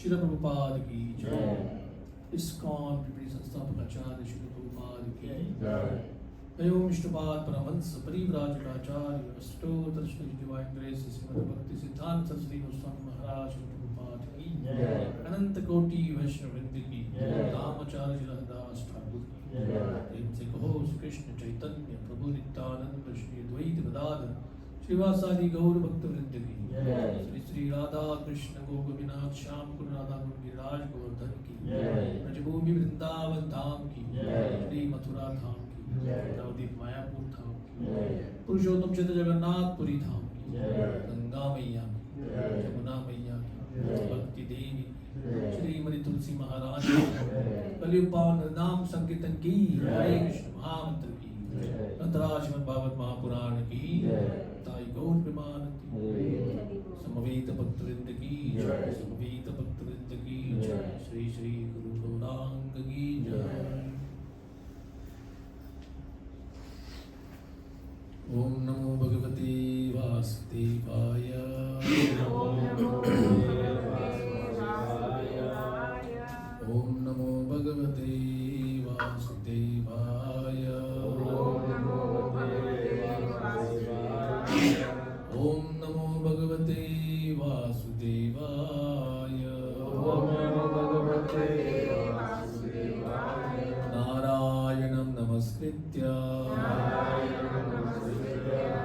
श्रील प्रभुपाद की जय। इस्कॉन पिपरी संस्थापक आचार्य श्रील प्रभुपाद की जय। ओम इष्टपाद परमहंस परिव्राजकाचार्य अष्टोत्तर श्री डिवाइन ग्रेस श्रीमद् भक्ति सिद्धांत सरस्वती गोस्वामी महाराज श्रील प्रभुपाद की जय। अनंत कोटि वैष्णव वृंद की जय। रामाचार्य जिलहदास ठाकुर की जय। प्रेम से कहो श्री कृष्ण चैतन्य प्रभु नित्यानंद श्री द्वैत गदाधर श्रीवासादि गौर भक्त वृंद की जय। श्री श्री राधा कृष्ण गो गोपीनाथ श्याम कुंड राधा कुंड गिरिराज गोवर्धन की जय। ब्रजभूमि वृंदावन धाम की जय। श्री मथुरा धाम की जय। नवदीप मायापुर धाम की जय। पुरुषोत्तम चित्र जगन्नाथपुरी धाम की जय। गंगा मैया की जय। जमुना मैया की जय। भक्ति देवी श्रीमती तुलसी महाराज कलयुग पावन नाम संकीर्तन की हरे कृष्ण महामंत्र की ग्रंथराज श्रीमद् भागवत महापुराण की ताई गौर प्रेमानंदी समवेत भक्तवृंद की जय। समवेत भक्तवृंद की जय। श्री श्री गुरु गौरांग की जय। ओम नमो भगवते वासुदेवाय। ओम नमो भगवते वासुदेवाय। ओम नमो भगवते वासुदेवाय। नारायणं नमस्कृत्य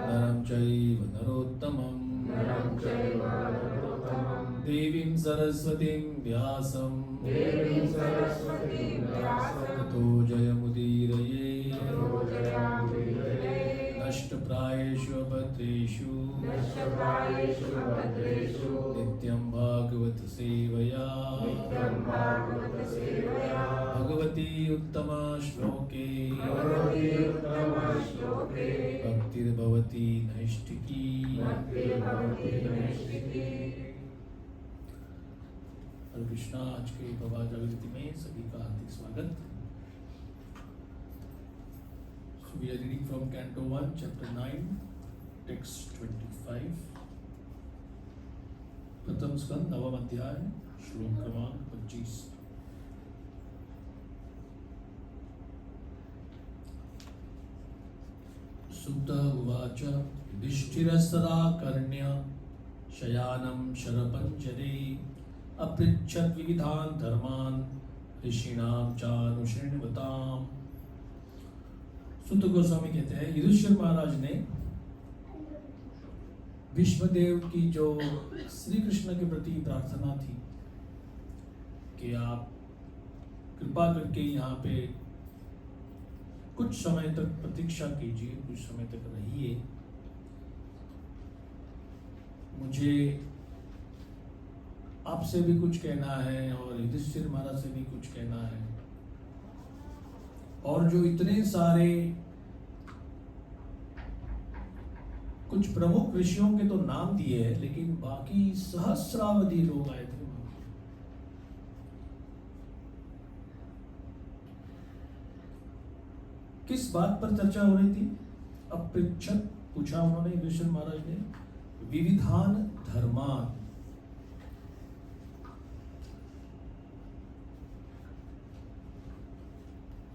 नरं चैव नरोत्तमं देवीं सरस्वतीं व्यासं ततो जयमुदीरये। नष्टप्रायेषु भद्रेषु नित्यं भागवत सेवया भगवती उत्तमा श्लोके भक्तिर्भवति नैष्ठिकी। हरे कृष्णा। आज के प्रभा जागृति में सभी का हार्दिक स्वागत। So we are reading from Canto 1, Chapter 9, Text 25. प्रथम स्कंद नवम अध्याय श्लोक क्रमांक 25। सुत उवाच युधिष्ठिरस्तदाकर्ण्य शयानं शरपञ्जरे अपृच्छत् विविधान् धर्मान् ऋषीणां चानुशृण्वताम्। सुत गोस्वामी कहते हैं युधिष्ठिर महाराज ने भीष्मदेव की जो श्री कृष्ण के प्रति प्रार्थना थी कि आप कृपा करके यहाँ पे कुछ समय तक प्रतीक्षा कीजिए, कुछ समय तक रहिए, मुझे आपसे भी कुछ कहना है और युधिष्ठिर महाराज से भी कुछ कहना है। और जो इतने सारे कुछ प्रमुख ऋषियों के तो नाम दिए हैं, लेकिन बाकी सहस्रावधि लोग आए थे वहां। किस बात पर चर्चा हो रही थी? अपृच्छत पूछा उन्होंने युधिष्ठिर महाराज ने विविधान धर्मान।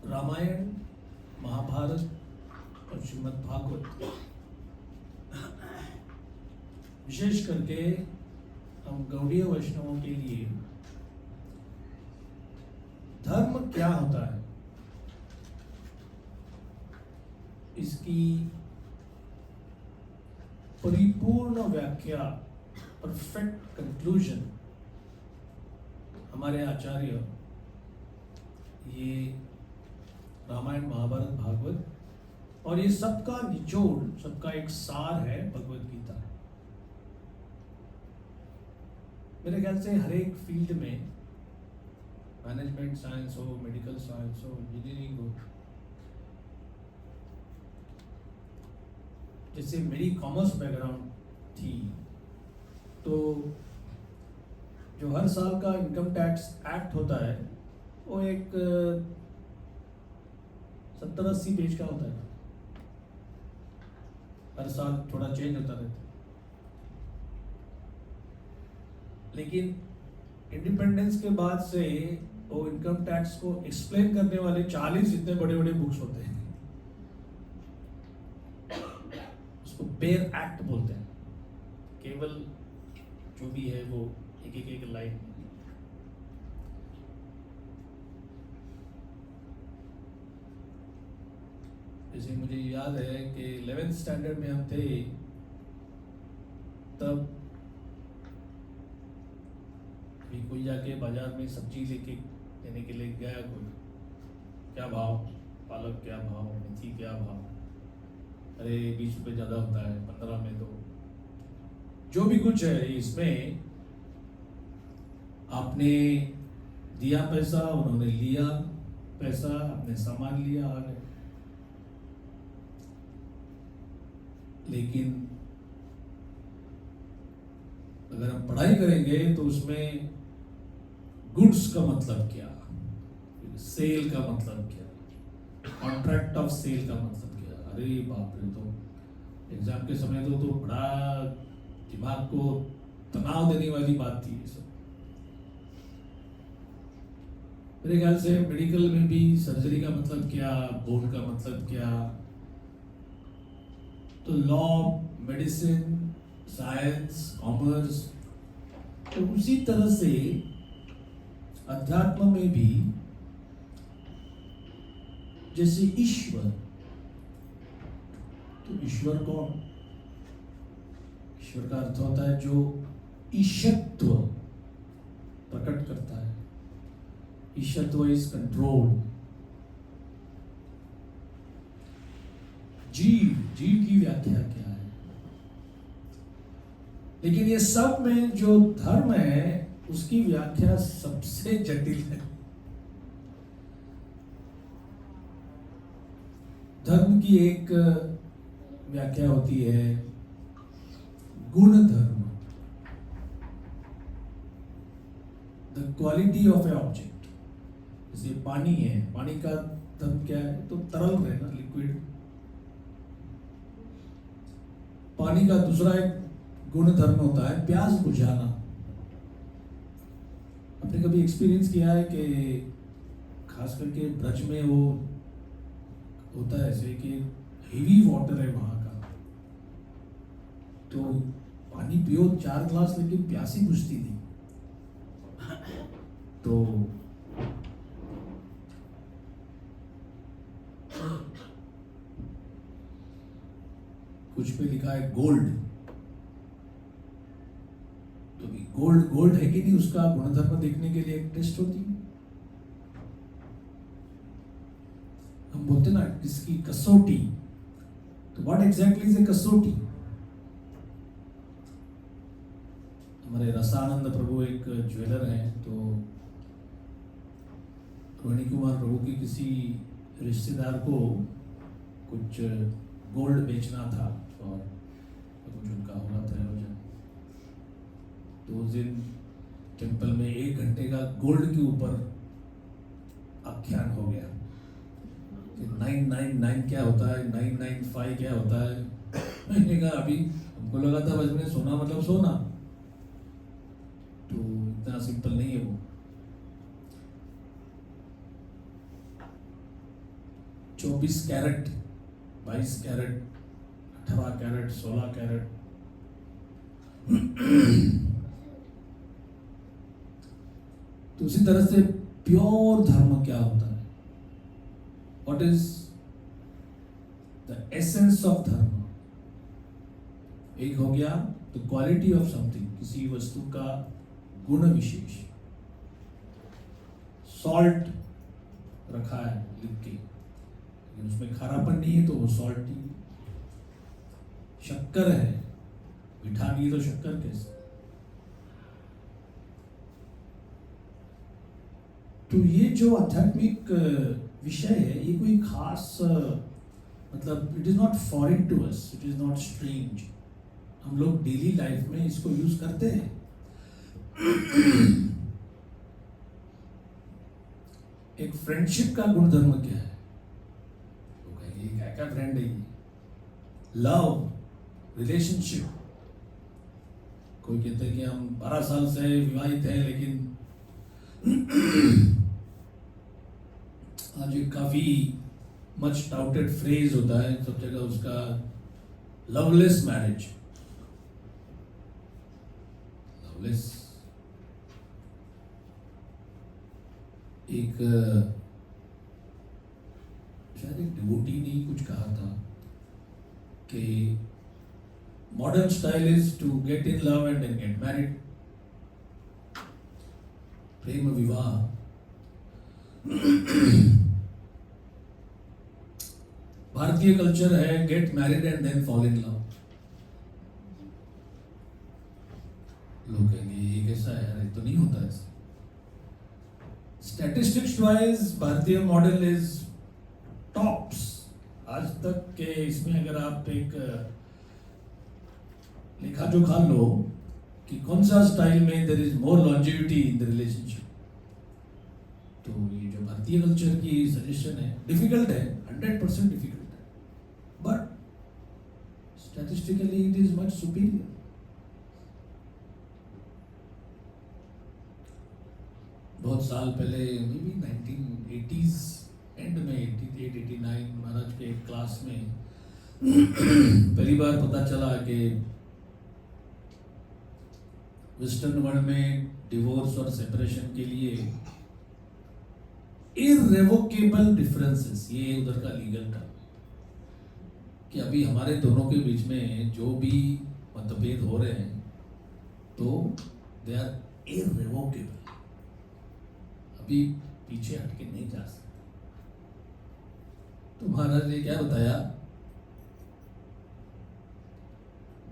रामायण, महाभारत और श्रीमद् भागवत, विशेष करके हम गौड़ीय वैष्णवों के लिए धर्म क्या होता है, इसकी परिपूर्ण व्याख्या, परफेक्ट कंक्लूजन हमारे आचार्य ये रामायण, महाभारत, भागवत और ये सबका निचोड़, सबका एक सार है भगवत गीता। मेरे ख्याल से हर एक फील्ड में, मैनेजमेंट साइंस हो, मेडिकल साइंस हो, इंजीनियरिंग हो, जैसे मेरी कॉमर्स बैकग्राउंड थी तो जो हर साल का इनकम टैक्स एक्ट होता है वो एक 70-80 पेज का होता है। हर साल थोड़ा चेंज होता रहता है, लेकिन इंडिपेंडेंस के बाद से वो इनकम टैक्स को एक्सप्लेन करने वाले 40 इतने बड़े बड़े बुक्स होते हैं, उसको बेयर एक्ट बोलते हैं। केवल जो भी है वो एक लाइन। जैसे मुझे याद है कि 11th स्टैंडर्ड में हम थे, तब कोई जाके बाजार में सब्जी लेके लेने के लिए गया, कोई क्या भाव, पालक क्या भाव, मेथी क्या भाव, अरे 20 रुपये ज़्यादा होता है, 15 में दो, जो भी कुछ है इसमें। आपने दिया पैसा, उन्होंने लिया पैसा, आपने सामान लिया, आ गए। लेकिन अगर हम पढ़ाई करेंगे तो उसमें गुड्स का मतलब क्या, सेल का मतलब क्या, कॉन्ट्रैक्ट ऑफ सेल का मतलब क्या, अरे बाप रे। तो एग्जाम के समय तो बड़ा दिमाग को तनाव देने वाली बात थी ये सब। मेरे ख्याल से मेडिकल में भी सर्जरी का मतलब क्या, बोन का मतलब क्या, तो लॉ, मेडिसिन, साइंस, कॉमर्स, तो उसी तरह से अध्यात्म में भी जैसे ईश्वर, तो ईश्वर कौन? ईश्वर का अर्थ होता है जो ईशत्व प्रकट करता है। ईशत्व इज कंट्रोल। जीव की व्याख्या क्या है? लेकिन ये सब में जो धर्म है उसकी व्याख्या सबसे जटिल है। धर्म की एक व्याख्या होती है गुण धर्म, the quality of A object. जैसे पानी है, पानी का धर्म क्या है? तो तरल रहना, लिक्विड। पानी का दूसरा एक गुण धर्म होता है प्यास बुझाना। आपने कभी एक्सपीरियंस किया है कि खास करके ब्रज में वो होता है ऐसे कि हेवी वाटर है वहां का, तो पानी पियो 4 ग्लास, लेकिन प्यास ही बुझती नहीं। तो कुछ पे लिखा है गोल्ड, तो गोल्ड है कि नहीं, उसका गुणधर्म देखने के लिए एक टेस्ट होती है। हम बोलते ना किसकी कसौटी, तो व्हाट एग्जैक्टली इज ए कसौटी? हमारे रसानंद प्रभु एक ज्वेलर हैं, तो रोहिणी कुमार प्रभु की किसी रिश्तेदार को कुछ गोल्ड बेचना था, और कुछ उनका होगा प्रयोजन। तो उस दिन टेम्पल में 1 घंटे का गोल्ड के ऊपर आख्यान हो गया कि 999 क्या होता है, 995 क्या होता है। मैंने कहा अभी हमको लगा था बस में सोना मतलब सोना, तो इतना सिंपल नहीं है वो। 24 कैरेट, 22 कैरेट, 18 कैरेट, 16 कैरेट। तो उसी तरह से प्योर धर्म क्या होता है? What is the essence of धर्म? एक हो गया द क्वालिटी ऑफ समथिंग, किसी वस्तु का गुण विशेष। सॉल्ट रखा है लिख के, लेकिन उसमें खारापन नहीं है तो वो सॉल्ट नहीं। शक्कर है, मीठा नहीं तो शक्कर कैसे? तो ये जो आध्यात्मिक विषय है, ये कोई खास मतलब it is not foreign to us, it is not strange. हम लोग डेली लाइफ में इसको यूज करते हैं। एक फ्रेंडशिप का गुणधर्म क्या है? तो कहेंगे क्या फ्रेंड है ये? Love, relationship. कोई कहते हैं कि हम 12 साल से विवाहित हैं, लेकिन आज एक काफी मच डाउटेड फ्रेज होता है सब जगह उसका, लवलेस मैरिज। लवलेस एक शायद एक डिवोटी ने कुछ कहा था कि modern style is to get in love and then get married. प्रेम विवाह भारतीय कल्चर है, get married and then fall in love. लोग कहेंगे ये कैसा है, अरे तो नहीं होता ऐसा। स्टैटिस्टिक्स वाइज भारतीय मॉडल इज टॉप्स आज तक के। इसमें अगर आप एक लेखा जोखा लो कि कौन सा स्टाइल में there is more longevity in the relationship, तो ये जो भारतीय कल्चर की सजेशन है, डिफिकल्ट है, 100% डिफिकल्ट है, but statistically it is much superior. बहुत साल पहले, मे बी 1980s एंड में 88, 89 महाराज के क्लास में पहली बार पता चला कि वेस्टर्न वर्ल्ड में डिवोर्स और सेपरेशन के लिए इररेवोकेबल डिफरेंसेस, ये उधर का लीगल टर्म, कि अभी हमारे दोनों के बीच में जो भी मतभेद हो रहे हैं तो दे आर इररेवोकेबल, अभी पीछे हटके नहीं जा सकते। तो महाराज ने क्या बताया,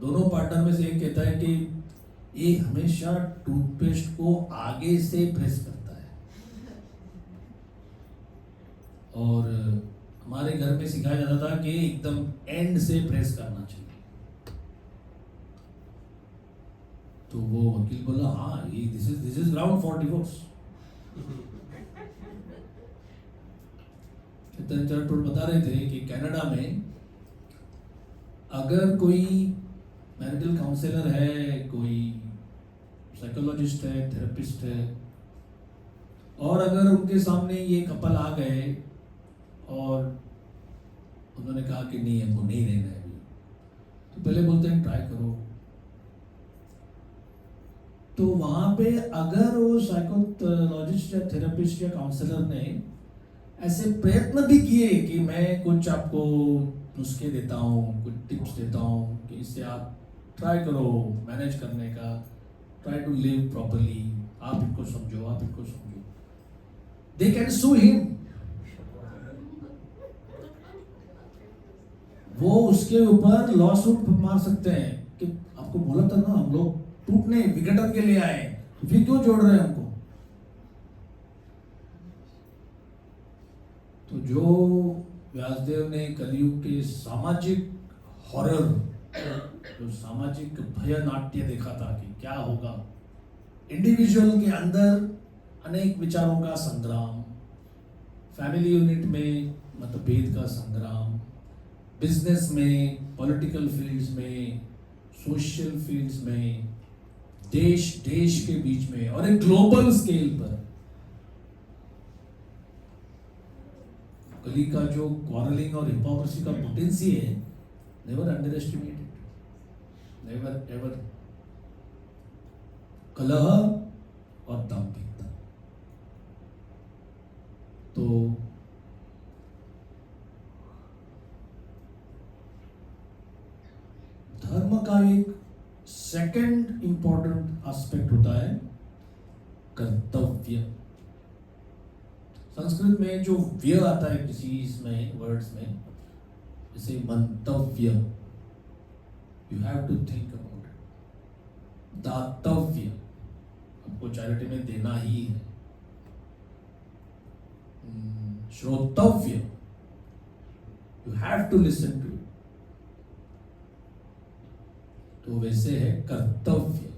दोनों पार्टनर में से एक कहता है कि ये हमेशा टूथपेस्ट को आगे से प्रेस करता है, और हमारे घर में सिखाया जाता था कि एकदम एंड से प्रेस करना चाहिए। तो वो वकील बोला हाँ, ये this is ground for divorce. Chaitanya Charan बता रहे थे कि कनाडा में अगर कोई मैरिटल काउंसलर है, कोई साइकोलॉजिस्ट है, थेरेपिस्ट है, और अगर उनके सामने ये कपल आ गए और उन्होंने कहा कि नहीं हमको नहीं रहना है अभी, तो पहले बोलते हैं ट्राई करो। तो वहां पे अगर वो साइकोलॉजिस्ट या थेरेपिस्ट या काउंसलर ने ऐसे प्रयत्न भी किए कि मैं कुछ आपको नुस्खे देता हूँ, कुछ टिप्स देता हूँ कि इससे आप ट्राई करो मैनेज करने का, ट्राई टू लिव प्रॉपर्ली, आप इनको समझो, आप इनको समझो, दे कैन सू हिम। वो उसके ऊपर लॉ सूट मार सकते हैं कि आपको बोला था ना हम लोग टूटने विघटन के लिए आए, फिर क्यों जोड़ रहे हैं हमको। तो जो व्यासदेव ने कलयुग के सामाजिक हॉरर, जो सामाजिक भय नाट्य देखा था कि क्या होगा, इंडिविजुअल के अंदर अनेक विचारों का संग्राम, फैमिली यूनिट में मतभेद का संग्राम, बिजनेस में, पॉलिटिकल फील्ड्स में, सोशल फील्ड्स में, देश के बीच में और एक ग्लोबल स्केल पर कली का जो क्वारलिंग और हिपोक्रेसी का पोटेंसी है, never under estimated, never ever. कलह और दाम्भिकता, तो धर्म का एक सेकंड इंपॉर्टेंट एस्पेक्ट होता है कर्तव्य। संस्कृत में जो व्य आता है किसी इसमें वर्ड्स में, जैसे मंतव्य, you have to think about it. दातव्य, आपको चैरिटी में देना ही है। श्रोतव्य, you have to listen to it. तो वैसे है कर्तव्य,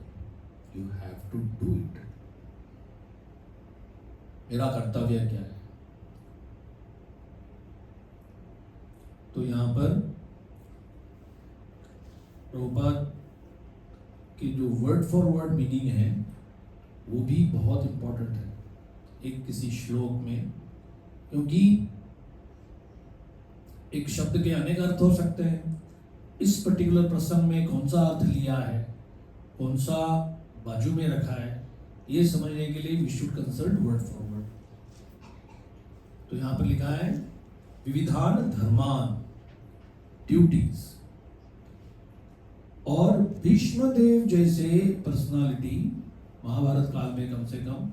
you have to do it. मेरा कर्तव्य क्या है? तो यहां पर प्रभुपाद की जो वर्ड फॉर वर्ड मीनिंग है वो भी बहुत इंपॉर्टेंट है। एक किसी श्लोक में, क्योंकि एक शब्द के अनेक अर्थ हो सकते हैं। इस पर्टिकुलर प्रसंग में कौन सा अर्थ लिया है, कौन सा बाजू में रखा है, ये समझने के लिए we should consult word for word. तो यहाँ पर लिखा है विविधान धर्मान ड्यूटीज, और भीष्मदेव जैसे पर्सनालिटी महाभारत काल में कम से कम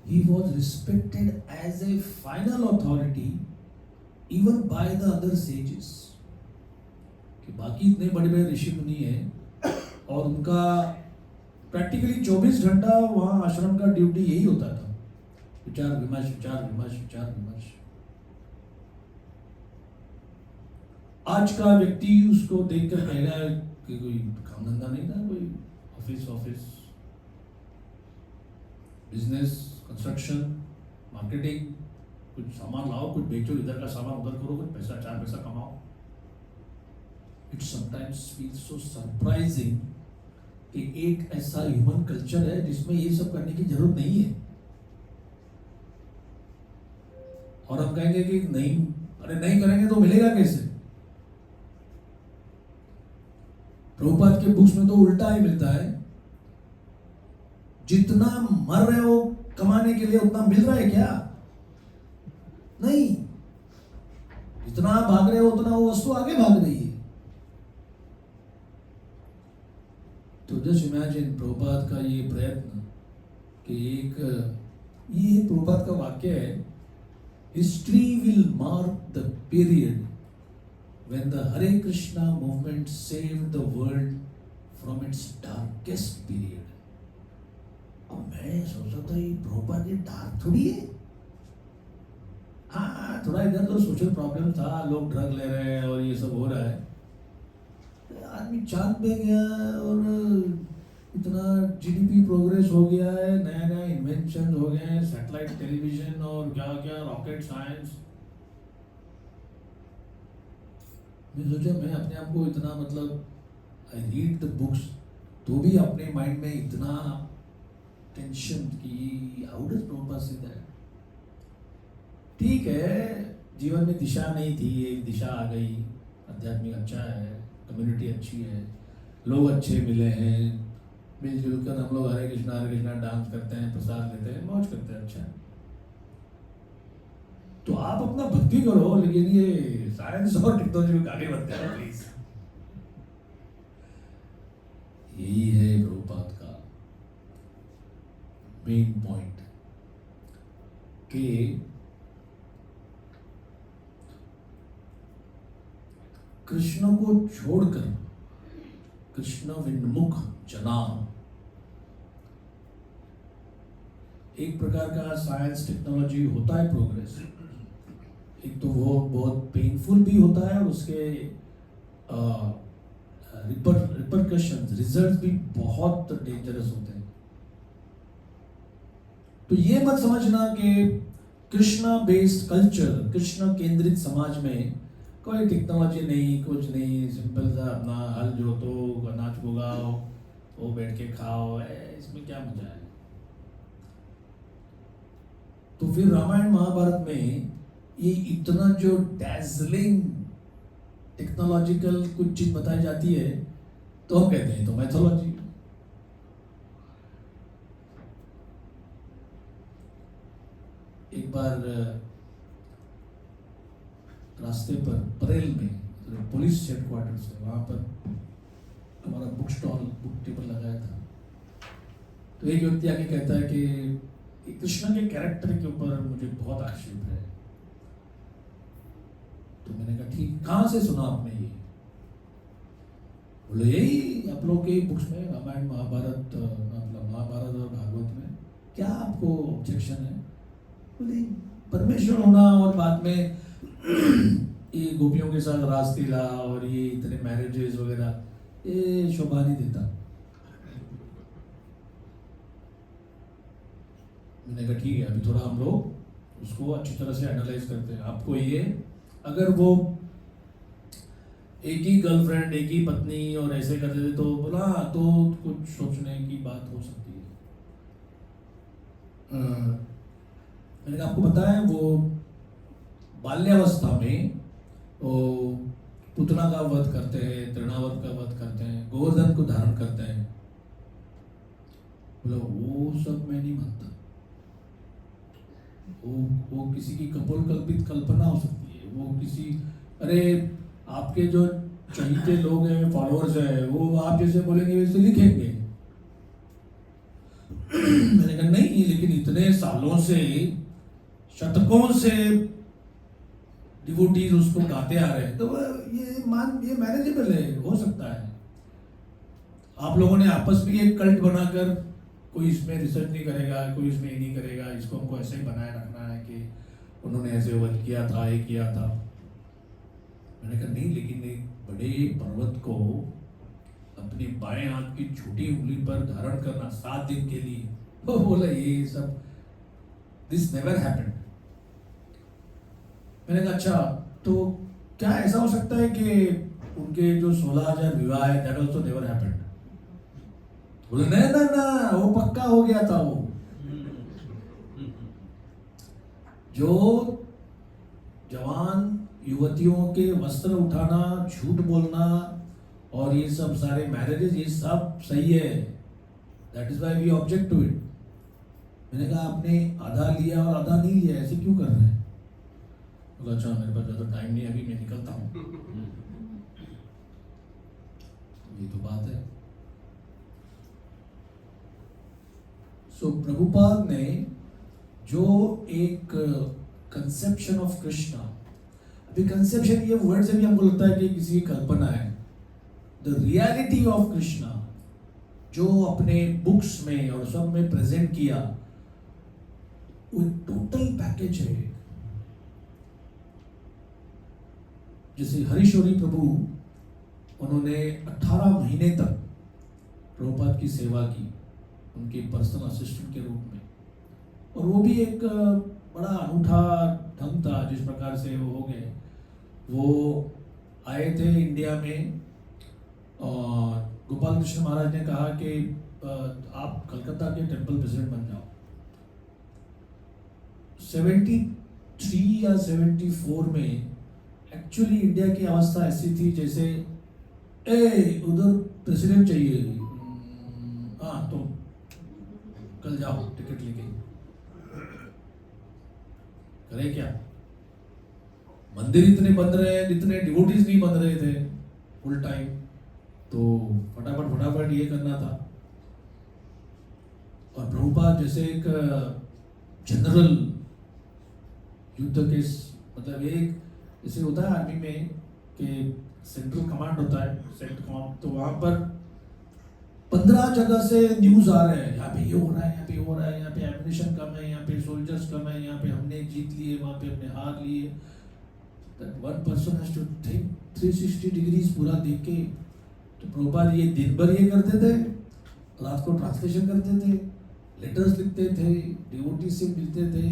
he was respected as a final authority even by the other sages, कि बाकी इतने बड़े बड़े ऋषि मुनि हैं और उनका प्रैक्टिकली 24 घंटा वहाँ आश्रम का ड्यूटी यही होता था, विचार विमर्श विचार विमर्श विचार विमर्श। आज का व्यक्ति उसको देखकर कहेगा कि कोई काम धंधा नहीं था, कोई ऑफिस बिजनेस कंस्ट्रक्शन मार्केटिंग, कुछ सामान लाओ, कुछ बेचो, इधर का सामान उधर करो, कुछ पैसा चार पैसा कमाओ। It sometimes feels so surprising कि एक ऐसा ह्यूमन कल्चर है जिसमें ये सब करने की जरूरत नहीं है, और हम कहेंगे कि नहीं, अरे नहीं करेंगे तो मिलेगा कैसे। प्रभुपाद के बुक्स में तो उल्टा ही मिलता है, जितना मर रहे हो कमाने के लिए उतना मिल रहा है क्या? नहीं, जितना आप भाग रहे हो उतना वो वस्तु आगे भाग रही है। तो जस्ट इमेजिन प्रभुपाद का ये प्रयत्न कि ये प्रभुपाद का वाक्य है, history will mark the period when the Hare Krishna movement saved the world from its darkest period। अब मैं सोचा था ये प्रभुपाद ये डार्क थोड़ी है, हाँ थोड़ा इधर तो सोशल प्रॉब्लम था, लोग ड्रग ले रहे हैं और ये सब हो रहा है, आदमी चांद पे गया और इतना जीडीपी प्रोग्रेस हो गया है, नया नया इन्वेंशन हो गए हैं, सैटेलाइट टेलीविजन और क्या क्या रॉकेट साइंस। मैं सोचा मैं अपने आप को इतना आई रीड द बुक्स तो भी अपने माइंड में इतना टेंशन कि how does Prabhupada say that. ठीक है, जीवन में दिशा नहीं थी, एक दिशा आ गई, आध्यात्मिक अच्छा है, कम्युनिटी अच्छी है, लोग अच्छे मिले हैं, मिलजुल कर हम लोग हरे कृष्णा डांस करते हैं, प्रसाद लेते हैं, मौज करते हैं, अच्छा है। तो आप अपना भक्ति करो, लेकिन ये साइंस और टेक्नोलॉजी को आगे बढ़ते हैं प्लीज। यही है प्रभुपाद का मेन पॉइंट कि कृष्ण को छोड़कर कृष्ण विन्मुख जना, एक प्रकार का साइंस टेक्नोलॉजी होता है प्रोग्रेस, एक तो वो बहुत पेनफुल भी होता है और उसके रिपरकशंस रिजल्ट भी बहुत डेंजरस होते हैं। तो ये मत समझना कि कृष्णा बेस्ड कल्चर, कृष्ण केंद्रित समाज में कोई टेक्नोलॉजी नहीं, कुछ नहीं, सिंपल सा अपना हल जोतो, अनाज उगाओ, वो बैठ के खाओ, इसमें क्या मजा है। तो फिर रामायण महाभारत में ये इतना जो डैज़लिंग टेक्नोलॉजिकल कुछ चीज बताई जाती है तो हम कहते हैं तो मैथोलॉजी। एक बार रास्ते पर परेल में पुलिस हेडक्वार्टर से, वहां पर हमारा बुक स्टॉल, बुक टेबल लगाया था, तो एक व्यक्ति आके कहता है कि कृष्ण के कैरेक्टर के ऊपर मुझे बहुत आक्षेप है। तो मैंने कहा ठीक, कहाँ से सुना आपने ये? बोले यही आप लोग के बुक्स में, रामायण महाभारत, मतलब महाभारत और भागवत में, क्या आपको ऑब्जेक्शन है? बोले परमेश्वर होना और बाद में ये गोपियों के साथ रासलीला और ये इतने मैरिजेस वगैरह, ये शोभा नहीं देता। मैंने कहा ठीक है, अभी थोड़ा हम लोग उसको अच्छी तरह से एनालाइज करते हैं। आपको ये, अगर वो एक ही गर्लफ्रेंड, एक ही पत्नी और ऐसे करते थे तो बोला तो कुछ सोचने की बात हो सकती है। मैंने कहा आपको पता है वो बाल्यावस्था में वो पुतना का वध करते हैं, तृणावत का वध करते हैं, गोवर्धन को धारण करते हैं। बोला वो सब मैं नहीं मानता, वो किसी की कल्पित कल्पना हो सकती है, वो किसी, अरे आपके जो चहीते लोग हैं, फॉलोअर्स हैं, वो आप जैसे बोलेंगे वैसे लिखेंगे। मैंने कहा नहीं, लेकिन इतने सालों से, शतकों से डिवोटीज उसको गाते आ रहे हैं, तो ये मैनेजेबल है, हो सकता है। आप लोगों ने आपस में एक कल्ट बनाकर, कोई इसमें रिसर्च नहीं करेगा, कोई इसमें ये नहीं करेगा, इसको हमको ऐसे ही बनाए रखना है कि उन्होंने ऐसे वध किया था, ये किया था। मैंने कहा नहीं, लेकिन एक बड़े पर्वत को अपनी बाएं हाथ की छोटी उंगली पर धारण करना 7 दिन के लिए, वो बोला ये सब, दिस नेवर हैपेंड। मैंने कहा अच्छा, तो क्या ऐसा हो सकता है कि उनके जो 16,000 विवाह है, दैट ऑल्सो नेवर हैपेंड? बोले नहीं ना ना, वो पक्का हो गया था। वो जो जवान युवतियों के वस्त्र उठाना, झूठ बोलना और ये सब सारे मैरिजेस, ये सब सही है, that is why we object to it. मैंने कहा आपने आधा लिया और आधा नहीं लिया, ऐसे क्यों कर रहे हैं? बोला अच्छा मेरे पास ज़्यादा टाइम नहीं, अभी मैं निकलता हूँ। ये तो बात है। सो प्रभुपाद ने जो एक कंसेप्शन ऑफ कृष्णा, अभी कंसेप्शन ये वर्ड से भी हमको लगता है कि किसी की कल्पना है, द रियलिटी ऑफ कृष्णा जो अपने बुक्स में और सब में प्रेजेंट किया, वो टोटल पैकेज है। जैसे हरीश्वरी प्रभु, उन्होंने 18 महीने तक प्रभुपाद की सेवा की, उनके पर्सनल असिस्टेंट के रूप में, और वो भी एक बड़ा अनूठा ढंग था जिस प्रकार से वो हो गए। वो आए थे इंडिया में, और गोपाल कृष्ण महाराज ने कहा कि आप कलकत्ता के टेम्पल प्रेसिडेंट बन जाओ। 73 या 74 में एक्चुअली इंडिया की अवस्था ऐसी थी जैसे उधर प्रेसिडेंट चाहिए, हाँ तो कल जाओ टिकट लेके, करे क्या? मंदिर इतने बन रहे हैं, इतने डिवोटीज नहीं बन रहे थे फुल टाइम, तो फटाफट ये करना था। और प्रभुपाद जैसे एक जनरल युद्ध के, मतलब एक जैसे होता है आर्मी में कि सेंट्रल कमांड होता है, सेंट्रल कमांड, तो वहां पर 15 जगह से न्यूज आ रहे हैं, यहाँ पे ये हो रहा है, यहाँ पे हो रहा है, यहाँ पे एमिनेशन कम है, यहाँ पे सोल्जर्स कम है, यहाँ पे हमने जीत लिए, वहाँ पे हमने हार लिए। That one person has to think 360 degrees पूरा देख के। तो प्रभुपाद ये दिन भर ये करते थे, रात को ट्रांसलेशन करते थे, लेटर्स लिखते थे, डिवोटी से मिलते थे,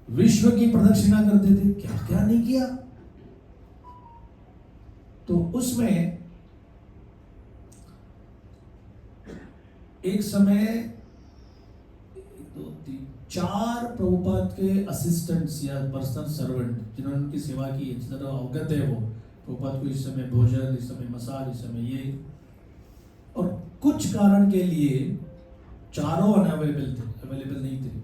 विश्व की प्रदक्षिणा करते थे, क्या क्या नहीं किया। तो उसमें एक समय 1 2 3 4 प्रभुपाद के असिस्टेंट्स या पर्सनल सर्वेंट जिन्होंने उनकी सेवा की, इस तरह अवगत है वो, प्रभुपाद को इस समय भोजन, इस समय मसाज, इस समय ये, और कुछ कारण के लिए चारों अवेलेबल नहीं थे।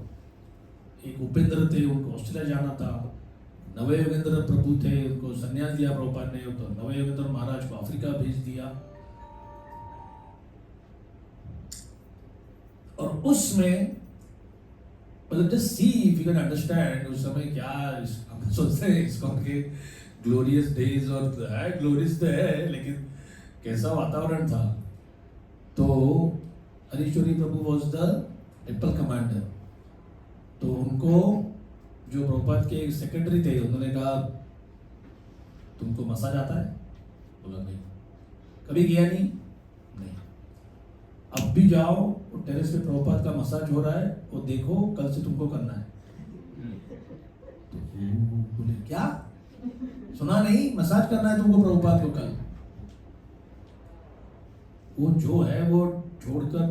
एक उपेंद्र थे, उनको ऑस्ट्रेलिया जाना था, नवे योगेंद्र प्रभु थे, उनको संन्यास दिया प्रभुपाद ने, तो नवे योगेंद्र महाराज को अफ्रीका भेज दिया। और उसमें मतलब just see if you can understand उस समय क्या हम सोचते हैं इसको के ग्लोरियस डेज, और है ग्लोरियस तो है, लेकिन कैसा वातावरण था। तो हरीश्वरी प्रभु वाज द टेम्पल कमांडर, तो उनको जो प्रभुपाद के एक सेक्रेटरी थे, उन्होंने कहा तुमको मसाज आता है? बोला नहीं। कभी किया नहीं? नहीं। अब भी जाओ, और टेरेस पे प्रभुपाद का मसाज हो रहा है, वो देखो, कल से तुमको करना है। तो बोले क्या? सुना नहीं? मसाज करना है तुमको प्रभुपाद को कल। वो जो है वो छोड़कर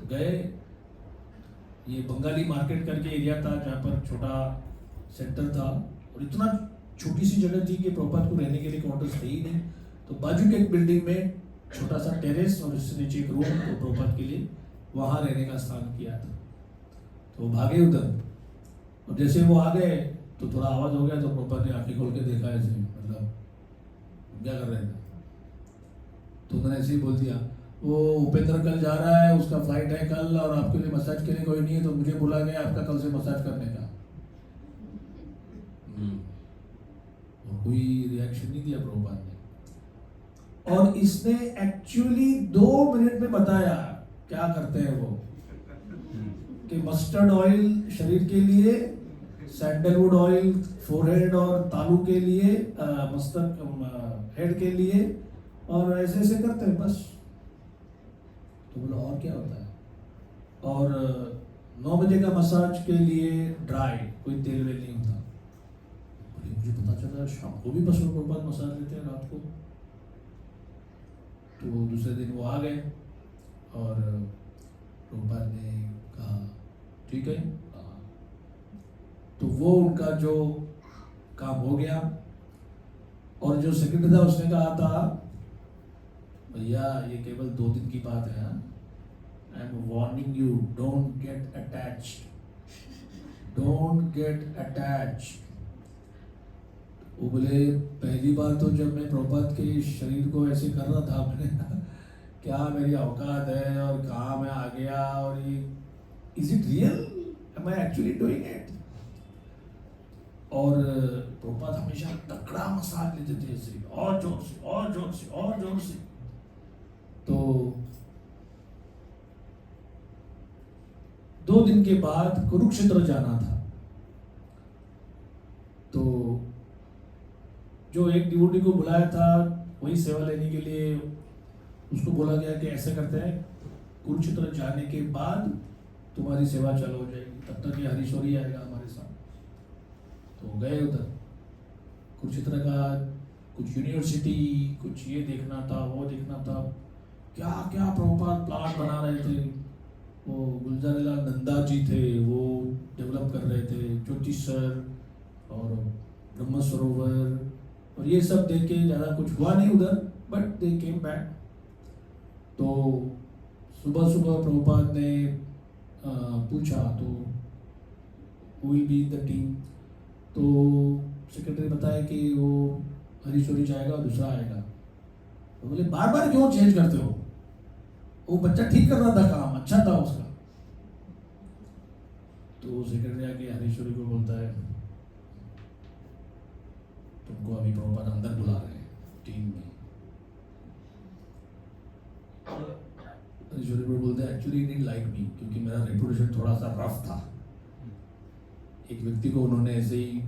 गए, ये बंगाली मार्केट करके एरिया था जहाँ पर छोटा सेंटर था, और इतना छोटी सी जगह थी कि प्रभुपाद को रहने के लिए क्वार्टर्स थे ही नहीं। तो बाजू के एक बिल्डिंग में छोटा सा टेरेस और उससे नीचे एक रूम तो प्रभुपाद के लिए वहाँ रहने का स्थान किया था। तो वो भागे उधर, और जैसे वो आ गए तो थोड़ा आवाज़ हो गया, तो प्रभुपाद ने आंखें खोल के देखा ऐसे, मतलब क्या कर रहे थे। तो उन्होंने ऐसे ही बोल दिया, वो उपेंद्र कल जा रहा है, उसका फ्लाइट है कल, और आपके लिए मसाज के लिए कोई नहीं है, तो मुझे बुला गया आपका कल से मसाज करने का। और कोई रिएक्शन नहीं दिया प्रभुपाद ने। और इसने एक्चुअली 2 मिनट में बताया क्या करते हैं वो, कि मस्टर्ड ऑयल शरीर के लिए, सैंडलवुड ऑयल फोरहेड और तालू के लिए, मस्तक हेड के लिए, और ऐसे ऐसे करते हैं बस। तो बोला और क्या होता है, और 9 बजे का मसाज के लिए ड्राई, कोई तेल वेल नहीं होता। बोले मुझे पता चला शाम को भी बस प्रभुपाद मसाज लेते हैं रात को। तो दूसरे दिन वो आ गए और प्रभुपाद ने कहा ठीक है। तो वो उनका जो काम हो गया, और जो सेक्रेटरी था उसने कहा था भैया ये केवल 2 दिन की बात है, I am warning you, don't get attached, don't get attached. वो बोले पहली बार तो जब मैं प्रभुपाद के शरीर को ऐसे कर रहा था, मैंने क्या मेरी औकात है और कहाँ मैं आ गया, और ये is it real, am I actually doing it. और प्रभुपाद हमेशा तगड़ा मसाज लेते थे ऐसे, और जोर से और जोर से और जोर से। तो 2 दिन के बाद कुरुक्षेत्र जाना था, तो जो एक डिवोटी को बुलाया था वही सेवा लेने के लिए, उसको बोला गया कि ऐसे करते हैं कुरुक्षेत्र जाने के बाद तुम्हारी सेवा चालू हो जाएगी, तब तक ये हरीश्वरी आएगा हमारे साथ। तो गए उधर कुरुक्षेत्र का कुछ यूनिवर्सिटी, कुछ ये देखना था वो देखना था, क्या क्या प्रभुपाद प्लाट बना रहे थे। वो गुलजारीलाल नंदा जी थे, वो डेवलप कर रहे थे, ज्योतिष सर और ब्रह्म सरोवर, और ये सब देख के ज़्यादा कुछ हुआ नहीं उधर, बट दे केम बैक। तो सुबह सुबह प्रभुपाद ने पूछा तो who will be the team, तो सेक्रेटरी बताया कि वो हरीश्वरी जाएगा और दूसरा आएगा। तो बोले बार बार क्यों चेंज करते हो, वो बच्चा ठीक कर रहा था काम, अच्छा था उसका। तो सेक्रेटरी आके हरीश्वरी को बोलता है तुमको अभी प्रभुपाद अंदर बुला रहे हैं टीम में। हरीश्वरी को बोलते हैं एक्चुअली डिडंट लाइक मी, क्योंकि मेरा रेपुटेशन थोड़ा सा रफ था। एक व्यक्ति को उन्होंने ऐसे ही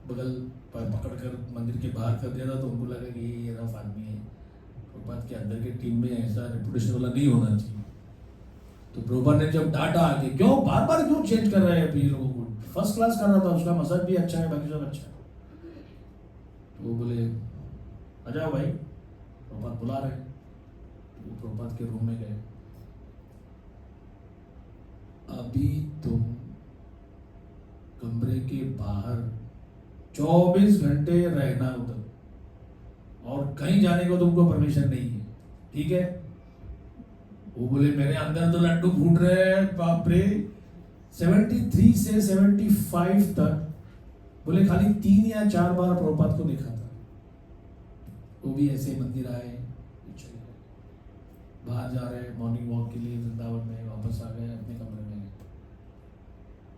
बगल पर पकड़कर मंदिर के बाहर कर दिया था, तो उनको लगा कि ये रफ आदमी है, प्रभुपाद के अंदर के टीम में ऐसा रेपुटेशन वाला नहीं होना चाहिए। तो प्रभुपाद ने जब डांटा कि क्यों बार बार क्यों चेंज कर रहे हैं अभी लोगों को, फर्स्ट क्लास कर रहा था, उसका मसाज भी अच्छा है, बाकी सब अच्छा है। तो वो बोले आ जाओ भाई, प्रभुपाद बुला रहे हैं। तो वो प्रभुपाद के रूम में गए। अभी तुम कमरे के बाहर 24 घंटे रहना उधर, और कहीं जाने को तुमको परमिशन नहीं है, ठीक है। वो बोले मेरे अंदर तो लड्डू फूट रहे हैं, बाप रे। 73 से 75 तक बोले खाली 3 या 4 बार प्रभुपाद को देखा था, वो भी ऐसे मंदिर आए, बाहर जा रहे हैं मॉर्निंग वॉक के लिए वृंदावन में, वापस आ गए अपने कमरे में।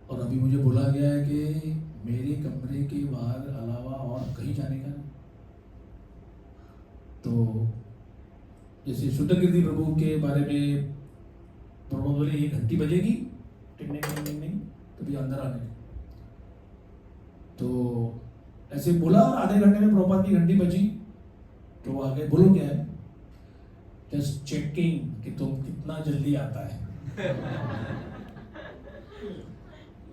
और अभी मुझे बोला गया है कि मेरे कमरे के बाहर अलावा और कहीं जाने का नहीं। तो जैसे शुद्धकीर्ति प्रभु के बारे में प्रभु बोले ये घंटी बजेगी, टिक नहीं, तभी अंदर आने। तो ऐसे बोला और आधे घंटे में प्रभुपाद की घंटी बजी। तो वो आगे बोलो क्या है, जस्ट चेकिंग कि तुम कितना जल्दी आता है।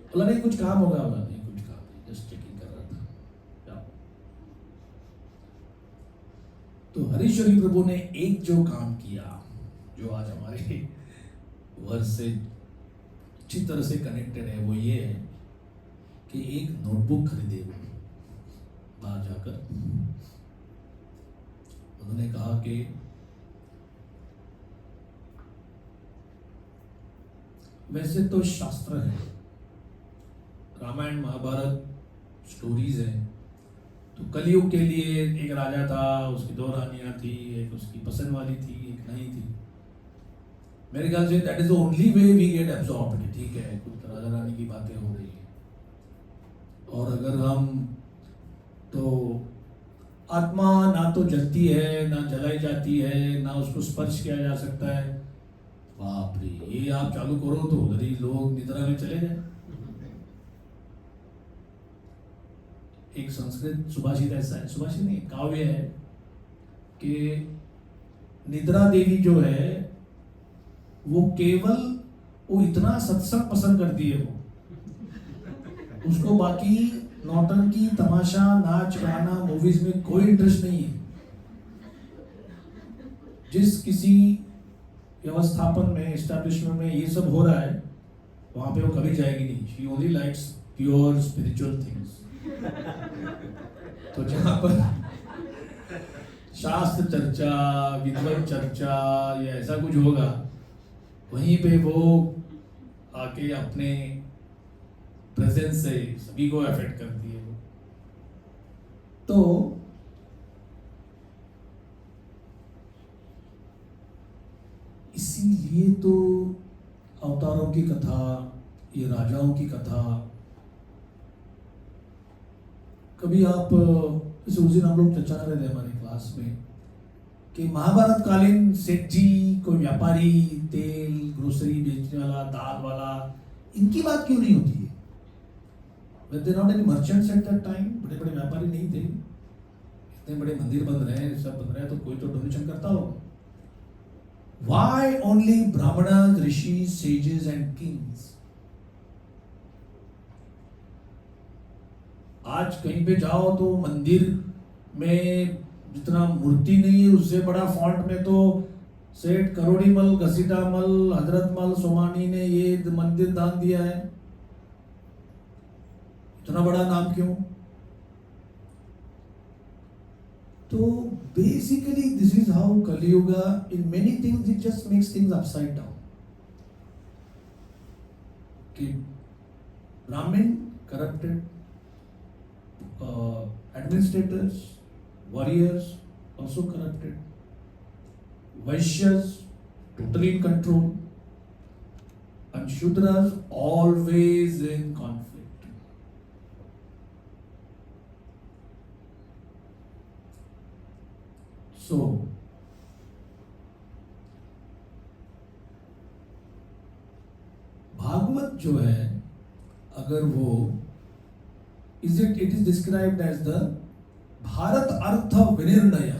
बोला नहीं कुछ काम होगा, बोला नहीं कुछ काम नहीं, जस्ट चेकिंग कर रहा था। तो हरीश्वरी प्रभु ने एक जो काम किया, जो आज हमारे वर्ष से अच्छी तरह से कनेक्टेड है वो ये है कि एक नोटबुक खरीदे वो बाहर जाकर। उन्होंने कहा कि वैसे तो शास्त्र है, रामायण महाभारत स्टोरीज हैं, तो कलयुग के लिए एक राजा था, उसकी दो रानियां थी, एक उसकी पसंद वाली थी, एक नहीं थी। मेरे ख्याल से that is the only way we get absorbed. ठीक है, कुछ राजा रानी की बातें हो रही है, और अगर हम तो आत्मा ना तो जलती है ना जलाई जाती है ना उसको स्पर्श किया जा सकता है। बाप रे, ये आप चालू करो तो उधर ही लोग निद्रा में चले जाए। एक संस्कृत सुभाषित ऐसा है, सुभाषित नहीं काव्य है कि निद्रा देवी जो है वो केवल वो इतना सत्संग पसंद करती है, वो उसको बाकी नौटंकी तमाशा नाच गाना मूवीज में कोई इंटरेस्ट नहीं है। जिस किसी व्यवस्थापन में एस्टैब्लिशमेंट में ये सब हो रहा है वहां पे वो कभी जाएगी नहीं। She only likes pure spiritual things. तो जहां पर शास्त्र चर्चा विद्वत चर्चा या ऐसा कुछ होगा वहीं पे वो आके अपने प्रेजेंस से सभी को अफेक्ट करती है। तो इसीलिए तो अवतारों की कथा, ये राजाओं की कथा, कभी आप उस दिन हम लोग चर्चा कर रहे थे हमारी क्लास में कि महाभारत कालीन सेठ जी, कोई व्यापारी, तेल ग्रोसरी बेचने वाला, दाल वाला, इनकी बात क्यों नहीं होती है? Were there not any merchants at that time? बड़े बड़े व्यापारी नहीं थे, इतने बड़े मंदिर बन रहे हैं, सब बन रहे हैं, तो कोई तो डोनेशन करता हो। Why only Brahmanas, rishis, sages and kings? आज कहीं पे जाओ तो मंदिर में जितना मूर्ति नहीं है उससे बड़ा फॉन्ट में तो सेठ करोड़ीमल, घसीटामल, हजरतमल, सोमानी ने ये मंदिर दान दिया है। इतना बड़ा नाम क्यों? तो basically this is how Kaliyuga in many things it just makes things upside down. कि ब्राह्मण corrupted, administrators, warriors also corrupted, Vaishyas totally in control, and Shudras always in conflict. So Bhagavat जो है अगर वो it is described as the Bharat अर्थ विनिर्णय।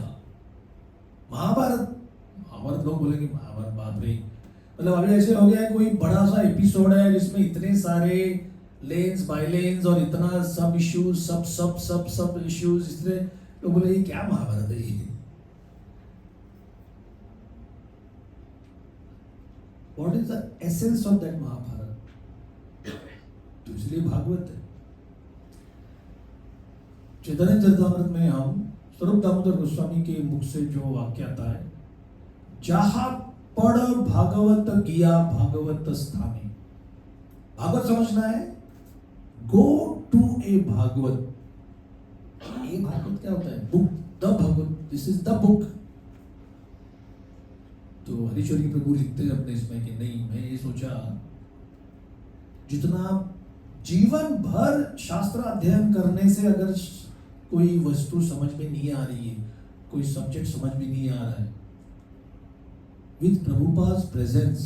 महाभारत लोग बोलेंगे महाभारत बाप रे, मतलब अभी ऐसे हो गया है कोई बड़ा सा एपिसोड है जिसमें इतने सारे लेन्स बाय लेन्स और इतना सब इश्यूज सब इश्यूज, इसलिए लोग बोले ये क्या महाभारत है ये? What is the essence of that Mahabharata? तो इसलिए भागवत है। चैतन्य चरितामृत में हम स्वरूप दामोदर गोस्वामी के मुख से जो वाक्य आता है, जहां पढ़ भागवत किया भागवत स्थाने। भागवत समझना है, go to a Bhagavat. A Bhagavat क्या होता है? Book, the Bhagavat, this is the book. तो हरीश्वरी प्रभु लिखते हैं अपने इसमें कि नहीं, मैं ये सोचा जितना जीवन भर शास्त्र अध्ययन करने से अगर कोई वस्तु समझ में नहीं आ रही है, कोई सब्जेक्ट समझ में नहीं आ रहा है, विद प्रभुपाद प्रेजेंस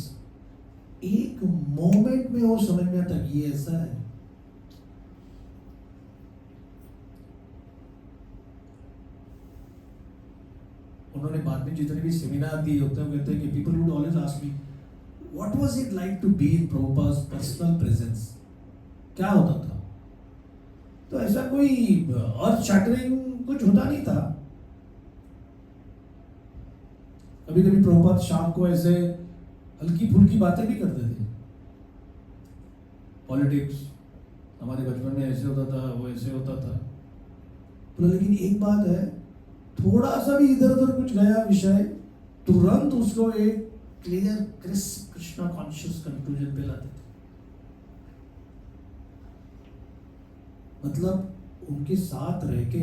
एक मोमेंट में वो समझ में आता है ये ऐसा है। उन्होंने बाद में जितने भी सेमिनार दिए होते हैं कहते हैं कि people would always ask me what was it like to be in Prabhupada personal presence, क्या होता था? तो ऐसा कोई अर्थ शैटरिंग कुछ होता नहीं था। कभी कभी प्रभुपाद शाम को ऐसे हल्की फुल्की बातें भी करते थे, पॉलिटिक्स, हमारे बचपन में ऐसे होता था, वो ऐसे होता था। तो लेकिन एक बात है, थोड़ा सा भी इधर उधर कुछ गया विषय, तुरंत उसको एक clear crisp Krishna conscious conclusion पे लाते थे। मतलब उनके साथ रह के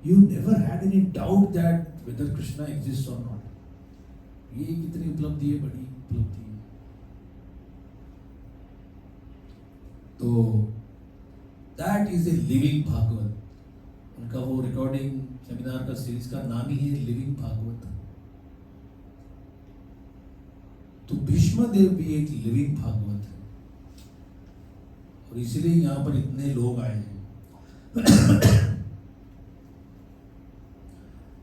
you never had any doubt that whether Krishna exist और नॉट। ये कितनी उपलब्धि है, बड़ी उपलब्धि है। तो that is a living Bhagavat. उनका वो रिकॉर्डिंग सेमिनार का सीरीज का नाम ही है लिविंग भागवत। तो भीष्म देव भी एक लिविंग भागवत है, और इसीलिए यहां पर इतने लोग आए हैं।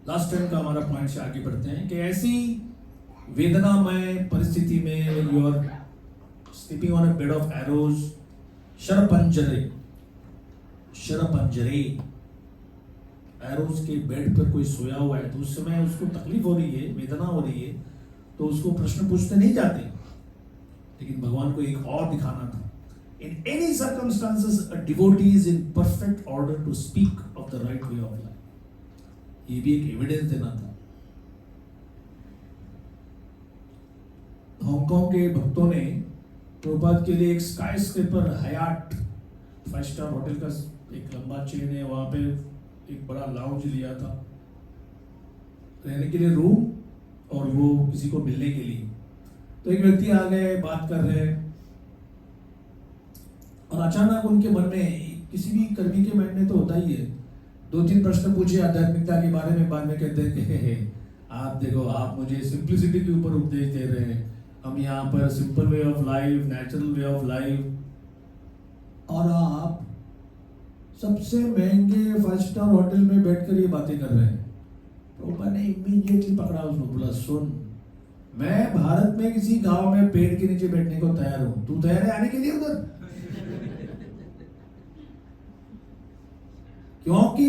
लास्ट टाइम का हमारा पॉइंट से आगे बढ़ते हैं कि ऐसी वेदनामय परिस्थिति में when you are sleeping on a bed of arrows, शरपंजरे एरोज के बेड पर कोई सोया हुआ है, तो उस समय उसको तकलीफ हो रही है, वेदना हो रही है, तो उसको प्रश्न पूछते नहीं जाते, लेकिन भगवान को एक और दिखाना था। In any circumstances, a devotee is in perfect order to speak of the right way of life. ये भी एक एविडेंस देना था। हांगकांग के भक्तों ने प्रभुपाद के लिए एक स्काई स्क्रेपर हयात 5-स्टार होटल का एक लंबा चेन है, वहां पे एक बड़ा लाउंज लिया था रहने के लिए, रूम और वो किसी को मिलने के लिए। तो एक व्यक्ति आ गए, बात कर रहे हैं, और अचानक उनके मन में, किसी भी कर्मी के मन में तो होता ही है, 2-3 प्रश्न पूछे आध्यात्मिकता के बारे में। बाद में कहते हैं कि आप देखो, आप मुझे सिंप्लिसिटी के ऊपर उपदेश दे रहे हैं, हम यहाँ पर simple way of life, natural way of life, और आप सबसे महंगे 5-स्टार होटल में बैठकर ये बातें कर रहे हैं। प्रभुपाद ने इमीडिएटली पकड़ा उसको, बोला सुन, मैं भारत में किसी गांव में पेड़ के नीचे बैठने को तैयार हूं, तू तैयार है आने के लिए उधर? क्योंकि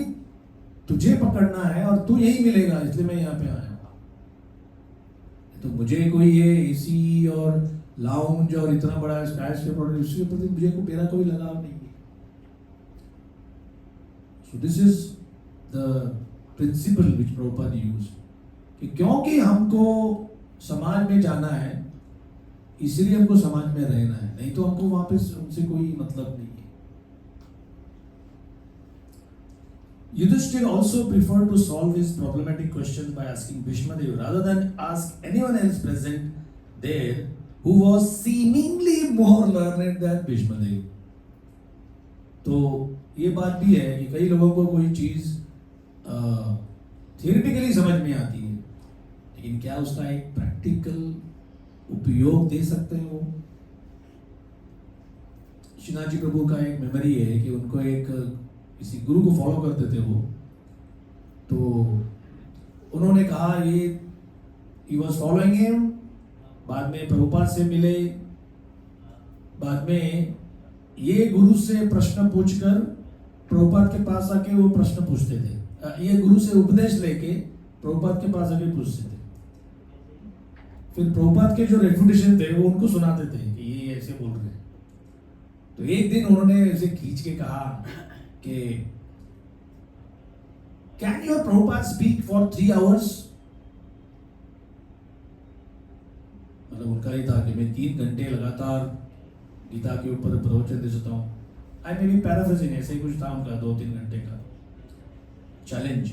तुझे पकड़ना है और तू यही मिलेगा, इसलिए मैं यहाँ पे आया। तो मुझे कोई ये एसी और लाउंज और इतना बड़ा स्काई स्क्रेपर, उसके प्रति मुझे को मेरा कोई लगाव नहीं है। So this is the principal which Prabhupada use, कि क्योंकि हमको समाज में जाना है, इसलिए हमको समाज में रहना है, नहीं तो हमको वहां पे उनसे कोई मतलब नहीं है। Yudhishthir also preferred to solve his problematic questions by asking Bhishma Dev rather than ask anyone else present there who was seemingly more learned than Bhishma Dev. तो ये बात भी है कि कई लोगों को कोई चीज थियोरिटिकली समझ में आती है, लेकिन क्या उसका एक प्रैक्टिकल उपयोग दे सकते हैं वो? श्रीनाथ जी प्रभु का एक मेमोरी है कि उनको एक किसी गुरु को फॉलो करते थे वो, तो उन्होंने कहा ये ही वॉज फॉलोइंग हिम, बाद में प्रभुपाद से मिले, बाद में ये गुरु से प्रश्न पूछकर प्रभुपाद के पास आके वो प्रश्न पूछते थे, ये गुरु से उपदेश लेके प्रभुपाद के पास आके पूछते थे, फिर प्रभुपाद के जो रेपुटेशन थे वो उनको सुनाते थे कि ये ऐसे बोल रहे हैं। तो एक दिन उन्होंने ऐसे खींच के कहा कि can your Prabhupada speak for 3 hours? मतलब उनका ही था कि मैं 3 घंटे लगातार गीता के ऊपर प्रवचन दे सकता हूँ। आई मे बी पैराफ्रेजिंग, ऐसे ही कुछ था उनका 2-3 घंटे का चैलेंज।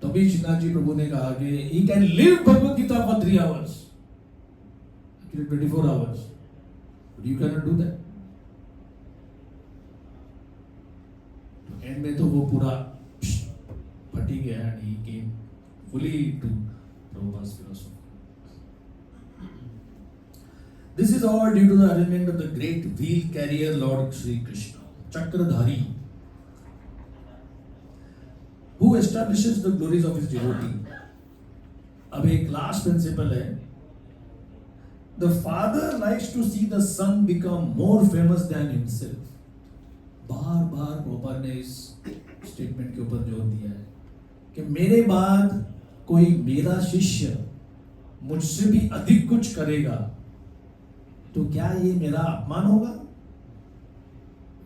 तभी श्रीनाथ जी प्रभु ने कहा कि he can live Bhagavad Gita for 3 hours, actually 24 hours, but you cannot do that. And में तो वो पूरा फट ही गया, and he came fully to Prabhupada's philosophy. This is all due to the arrangement of the great wheel carrier Lord Shri Krishna, Chakradhari, who establishes the glories of his devotee. अब एक last principal है, the father likes to see the son become more famous than himself. बार बार प्रभुपाद ने इस statement के ऊपर जोर दिया है कि मेरे बाद कोई मेरा शिष्य मुझसे भी अधिक कुछ करेगा तो क्या ये मेरा अपमान होगा?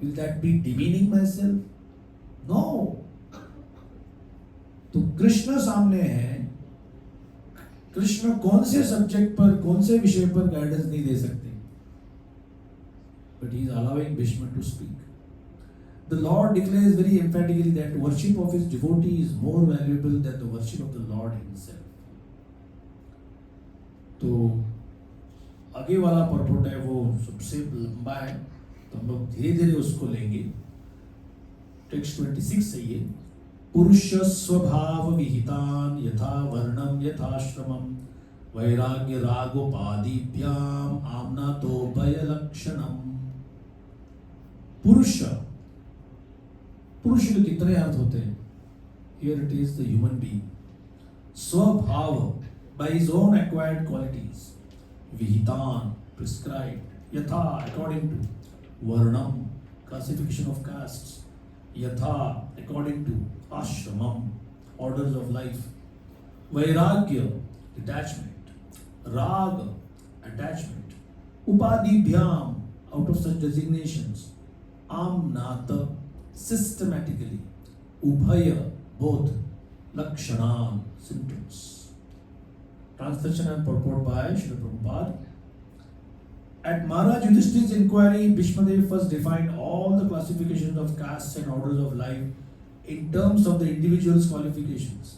Will that be demeaning myself? No. तो कृष्ण सामने है, कृष्ण कौन से सब्जेक्ट पर, कौन से विषय पर गाइडेंस नहीं दे सकते, but he is allowing Bhishma to speak. The Lord declares very emphatically that worship of his devotee is more valuable than the worship of the Lord himself. तो आगे वाला परपोर्ट है वो सबसे लंबा है, तो हम लोग धीरे धीरे उसको लेंगे। टेक्स्ट 26 से ये पुरुष स्वभाव विहितान यथा वर्णम यथाश्रमम वैराग्य रागोपादिभ्याम आमना तो भय लक्षणम। पुरुष, पुरुष के कितने अर्थ होते हैं? Here it is the human being. स्वभाव, by his own acquired qualities. Vihitan, prescribed. Yatha, according to. Varnam, classification of castes. Yatha, according to. Ashramam, orders of life. Vairagya, detachment. Raga, attachment. Upadibhyam, out of such designations. Amnata, systematically. Ubhaya, both. Lakshanam, symptoms. Translation and purport by Srila Prabhupada. At Maharaj Yudhishthir's inquiry, Bhishmadev first defined all the classifications of castes and orders of life in terms of the individual's qualifications.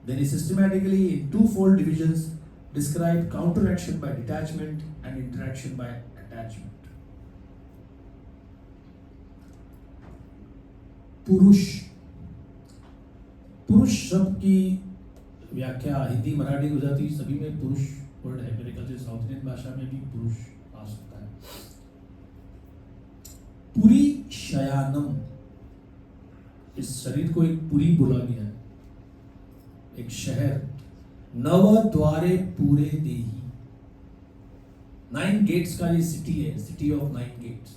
Then he systematically, in twofold divisions, described counteraction by detachment and interaction by attachment. पुरुष, पुरुष शब्द की व्याख्या हिंदी, मराठी, गुजराती सभी में पुरुष word है। मेरे ख्याल से साउथ इंडियन भाषा में भी पुरुष आ सकता है। पुरी शयानम, इस शरीर को एक पुरी बोला गया है, एक शहर। नव द्वारे पूरे देही, 9 गेट्स का ये सिटी है, सिटी ऑफ 9 गेट्स।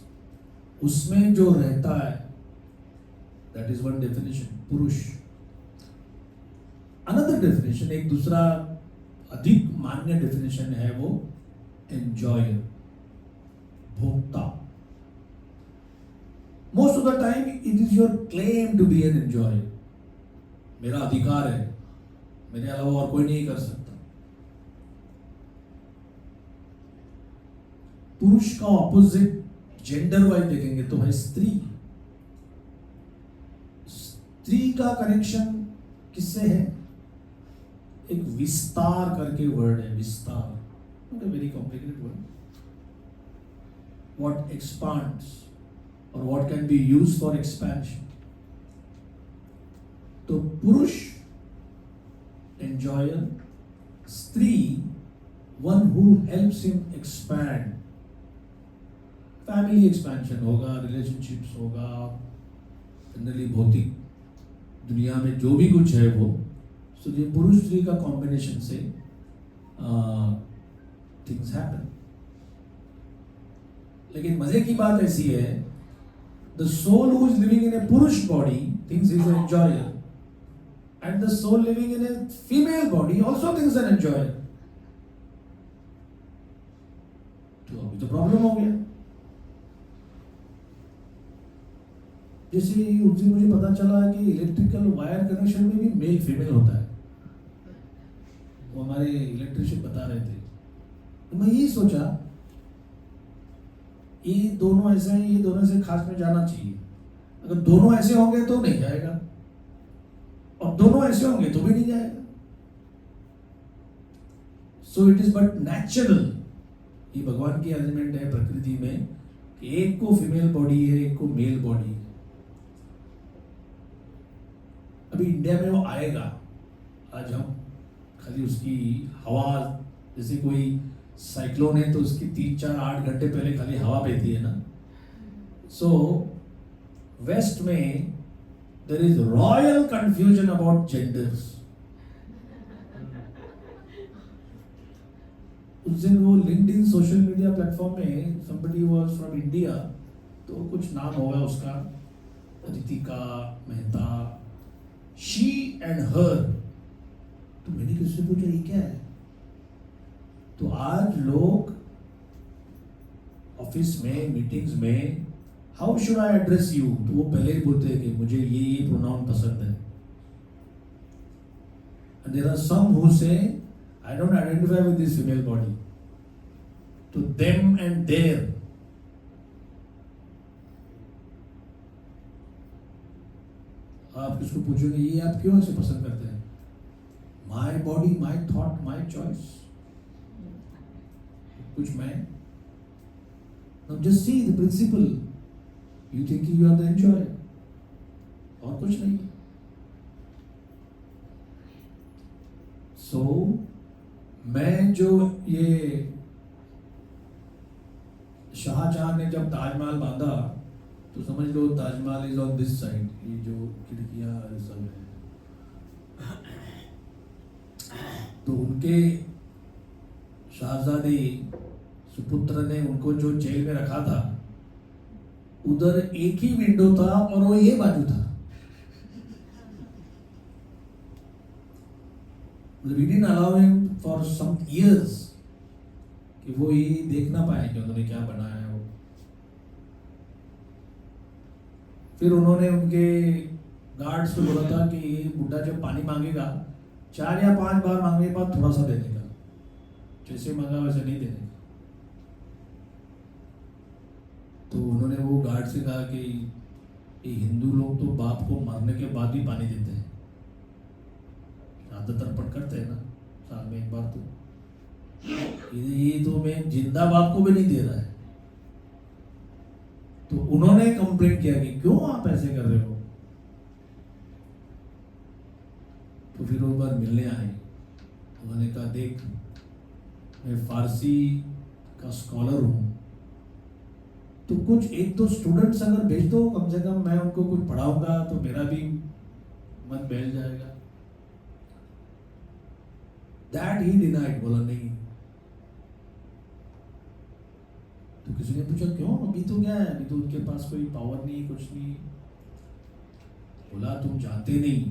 उसमें जो रहता है, दैट इज वन डेफिनेशन, पुरुष। अनदर डेफिनेशन, एक दूसरा अधिक मान्य डेफिनेशन है वो एंजॉयर, भोक्ता। Most of the time it is your claim to be an enjoyer. मेरा अधिकार है, मेरे अलावा और कोई नहीं कर सकता। पुरुष का ऑपोजिट जेंडर वाइज देखेंगे तो है स्त्री। स्त्री का कनेक्शन किससे है? एक विस्तार करके वर्ड है, विस्तार, not a very complicated word, what expands or what can be used for expansion. तो पुरुष एंजॉयर, स्त्री one who helps him expand. Family expansion होगा, रिलेशनशिप्स होगा, जनरली भौतिक दुनिया में जो भी कुछ है वो, तो ये पुरुष स्त्री का कॉम्बिनेशन से थिंग्स हैपन। लेकिन मजे की बात ऐसी है, the soul who is living in a पुरुष body thinks is an enjoyer, and the soul living in a female body also thinks an enjoyer. तो अभी तो प्रॉब्लम हो गया। जैसे उस दिन मुझे पता चला कि इलेक्ट्रिकल वायर कनेक्शन में भी मेल फीमेल होता है, वो हमारे इलेक्ट्रिशियन बता रहे थे। तो मैं यही सोचा, ये दोनों ऐसे हैं, ये दोनों से खास में जाना चाहिए। अगर दोनों ऐसे होंगे तो नहीं जाएगा, और दोनों ऐसे होंगे तो भी नहीं जाएगा। So it is but natural, ये भगवान की अरेंजमेंट है प्रकृति में कि एक को फीमेल बॉडी है, एक को मेल बॉडी है। अभी इंडिया में वो आएगा, आज हम खाली उसकी हवा, जैसे कोई साइक्लोन है तो उसकी 3-4-8 घंटे पहले खाली हवा बहती है ना। सो वेस्ट में there is royal confusion about genders. उस दिन वो लिंक्डइन सोशल मीडिया प्लेटफॉर्म में somebody was from इंडिया, तो कुछ नाम होगा उसका, Ritika Mehta, she and her. तो मैंने किससे पूछा ये क्या है? तो आज लोग ऑफिस में, मीटिंग्स में, how should I address you, तो वो पहले ही बोलते हैं कि मुझे ये प्रोनाउन पसंद है. And there are some who say, I don't identify with this female body. To them and their. आप किसको पूछोगे ये आप क्यों ऐसे पसंद करते हैं? My body, my thought, my choice. कुछ मैं. Now just see the principle. You think you are the enjoyer. और कुछ नहीं. So, मैं जो ये शाहजहां ने जब ताजमहल बांधा तो समझ लो Taj Mahal is on this side, ये जो खिड़कियां सब है, तो उनके शहजादे सुपुत्र ने उनको जो जेल में रखा था उधर एक ही विंडो था और वो ये बाजू था. We didn't allow him for some years कि वो ये देख ना पाए कि उन्होंने क्या बनाया है वो. फिर उन्होंने उनके गार्ड्स को बोला था कि ये बुड्ढा जब पानी मांगेगा 4 या 5 बार मांगने के बाद थोड़ा सा देने का, जैसे मांगा वैसे नहीं देने का. तो उन्होंने वो गार्ड से कहा कि ये हिंदू लोग तो बाप को मरने के बाद भी पानी देते हैं, तर्पण करते हैं ना साल में एक बार, तो ये तो मैं जिंदा बाप को भी नहीं दे रहा है. तो उन्होंने कंप्लेंट किया कि क्यों आप ऐसे कर रहे हो. तो फिर वो बार मिलने आए. उन्होंने कहा देख मैं फारसी का स्कॉलर हूं, तो कुछ 1-2 स्टूडेंट्स अगर भेज दो, कम से कम मैं उनको कुछ पढ़ाऊंगा तो मेरा भी मन बहल जाएगा. That he denied, बोला नहीं. तो किसी ने पूछा क्यों, अभी तो क्या है, अभी तो उनके पास कोई पावर नहीं, कुछ नहीं. बोला तुम जानते नहीं,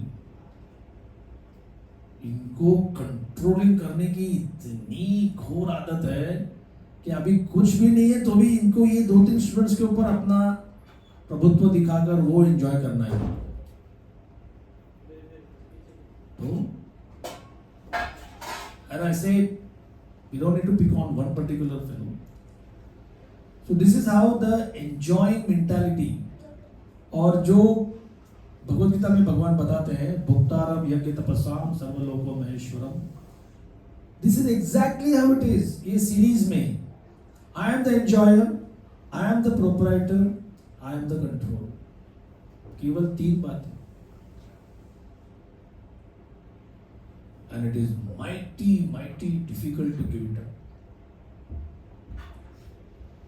इनको कंट्रोलिंग करने की इतनी घोर आदत है कि अभी कुछ भी नहीं है तो भी इनको ये 2-3 स्टूडेंट्स के ऊपर अपना प्रभुत्व दिखाकर वो एंजॉय करना है. तो and I say we don't need to pick on one particular fellow. So this is how the enjoying mentality, और जो भगवद गीता में भगवान बताते हैं भोक्तारम यज्ञ तपस्याम सर्वलोको महेश्वरम, this is exactly how it is. ये सीरीज में I am the enjoyer, I am the proprietor, I am the control. केवल 3 बातें. And it is mighty difficult to give it up.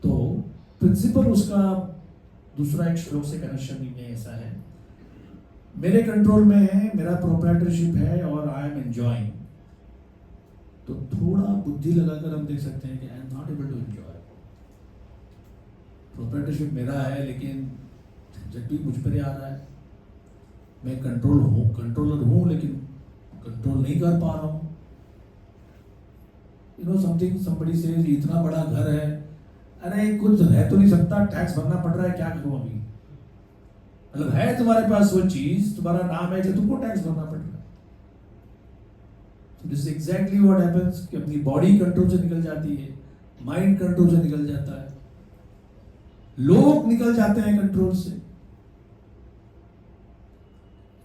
तो प्रिंसिपल उसका दूसरा एक श्लोक से कनेक्शन में ऐसा है, मेरे कंट्रोल में है, मेरा प्रोप्राइटरशिप है और आई एम एंजॉयिंग. तो थोड़ा बुद्धि लगाकर हम देख सकते हैं कि I am not able to enjoy. Proprietorship मेरा है लेकिन जब भी मुझ पर आ रहा है, मैं कंट्रोलर हूँ लेकिन कंट्रोल नहीं कर पा रहा हूँ. You know something, somebody says इतना बड़ा घर है, अरे कुछ रह तो नहीं सकता, टैक्स भरना पड़ रहा है, क्या करूँ अभी. मतलब है तुम्हारे पास वो चीज, तुम्हारा नाम है, तुमको टैक्स भरना पड़ रहा है. This is exactly what happens कि अपनी बॉडी कंट्रोल से निकल जाती है, माइंड कंट्रोल से निकल जाता है, लोग निकल जाते हैं कंट्रोल से.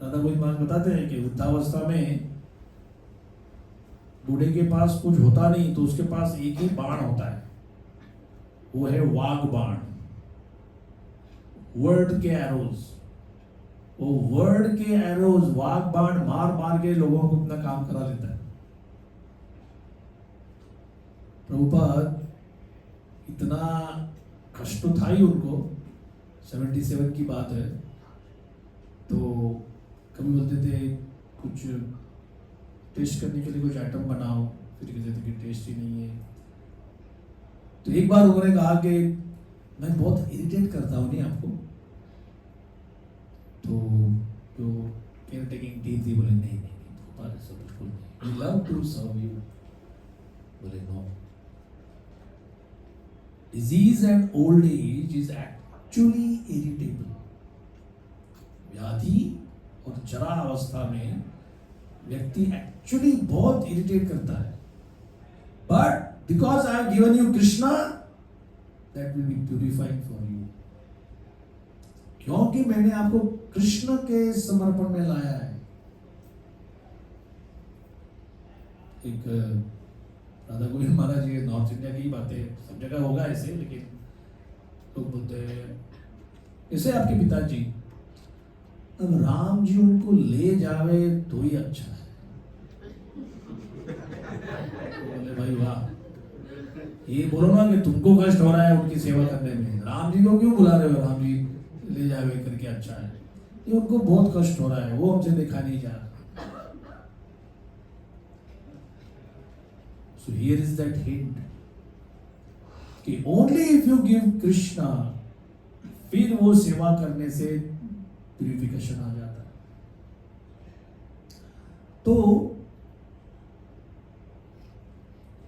दादा कोई मान बताते हैं कि वृद्धावस्था में बूढ़े के पास कुछ होता नहीं तो उसके पास एक ही बाण होता है, वो है वाग बाण, वर्ड के एरोज. वो वर्ड के एरोज, वाग बाण मार के लोगों को अपना काम करा लेता है. प्रभुपाद इतना कष्ट था ही उनको, 77 की बात है. तो कभी बोलते थे कुछ टेस्ट करने के लिए कुछ आइटम बनाओ, फिर कहते थे कि टेस्ट ही नहीं है. तो एक बार उन्होंने कहा कि मैं बहुत इरिटेट करता हूँ नहीं आपको. तो जो केयर टेकिंग टीम थी बोले नहीं सब बिल्कुल नहीं, we love to serve you. बोले no, disease and old age is actually irritable. व्याधि और जरा अवस्था में व्यक्ति एक्चुअली बहुत इरिटेट करता है, but because I have given you Krishna, that will B purifying for you. क्योंकि मैंने आपको कृष्ण के समर्पण में लाया है. एक राधा गोविंद महाराज जी, नॉर्थ इंडिया की बातें, सब जगह होगा ऐसे, लेकिन लोग बोलते हैं जैसे आपके पिताजी, अब राम जी उनको ले जावे तो ही अच्छा है. बोले भाई वाह, ये बोलो ना कि तुमको कष्ट हो रहा है उनकी सेवा करने में, राम जी को क्यों बुला रहे हो, राम जी ले जावे करके अच्छा है. ये उनको बहुत कष्ट हो रहा है, वो हमसे देखा नहीं जा रहा. So here is that hint कि only if you give Krishna, फिर वो सेवा करने से प्यूरिफिकेशन आ जाता है. तो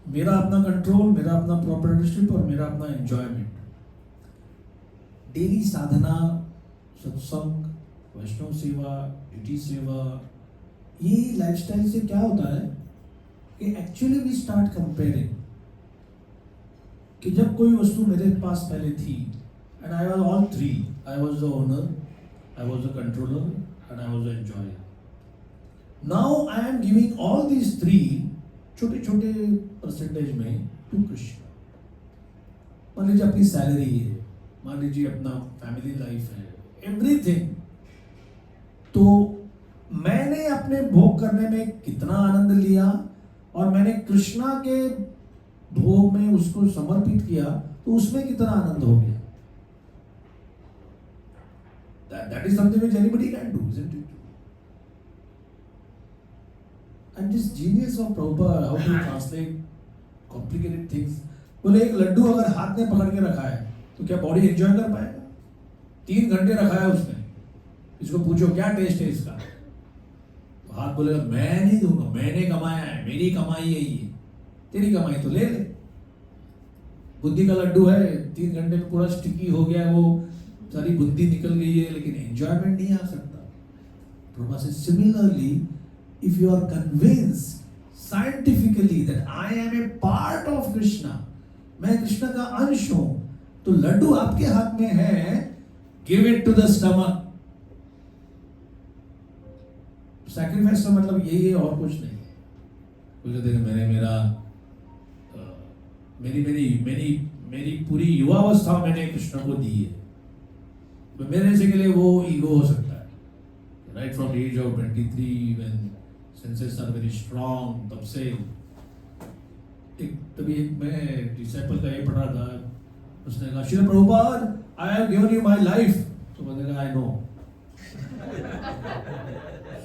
मेरा अपना कंट्रोल, मेरा अपना प्रोप्राइटरशिप और मेरा अपना एंजॉयमेंट, डेली साधना, सत्संग, वैष्णव सेवा, ड्यूटी सेवा, ये लाइफस्टाइल से क्या होता है कि एक्चुअली वी स्टार्ट कंपेयरिंग कि जब कोई वस्तु मेरे पास पहले थी and I was all three, I was the owner, I was the controller and I was the enjoyer. Now I am giving all these three छोटे छोटे परसेंटेज में टू कृष्ण. मान लीजिए अपनी सैलरी है, मान लीजिए अपना फैमिली लाइफ है, एवरीथिंग. तो मैंने अपने भोग करने में कितना आनंद लिया और मैंने कृष्णा के भोग में उसको समर्पित किया तो उसमें कितना आनंद हो गया. That is something which anybody can do, isn't it? And this genius of Prabhupada, how to translate complicated things. बोले एक लड्डू अगर हाथ में पकड़ के रखा है तो क्या बॉडी एंजॉय कर पाएगा? 3 घंटे रखा है उसने, इसको पूछो क्या टेस्ट है इसका, तो हाथ बोलेगा मैं नहीं दूंगा, मैंने कमाया है, मेरी कमाई है ये, तेरी कमाई तो ले ले. बुद्धि का लड्डू है, 3 घंटे में पूरा स्टिकी हो गया, वो सारी बुद्धि निकल गई है, लेकिन एंजॉयमेंट नहीं आ सकता. प्रभा से similarly, if you are convinced scientifically that I am a part of Krishna, मैं कृष्ण का अंश हूं, तो लड्डू आपके हाथ में है, give it to the stomach. Sacrifice का मतलब यही है और कुछ नहीं. कुछ देखिए मैंने मेरी पूरी युवावस्था मैंने कृष्ण को दी है, तो मेरे से के लिए वो ईगो हो सकता है. Right from the age of 23 when senses are very strong, तब से तभी एक मैं डिसाइपल का ये पढ़ रहा था, उसने कहा Shri Prabhupada I have given you my life. तो मैंने कहा I know,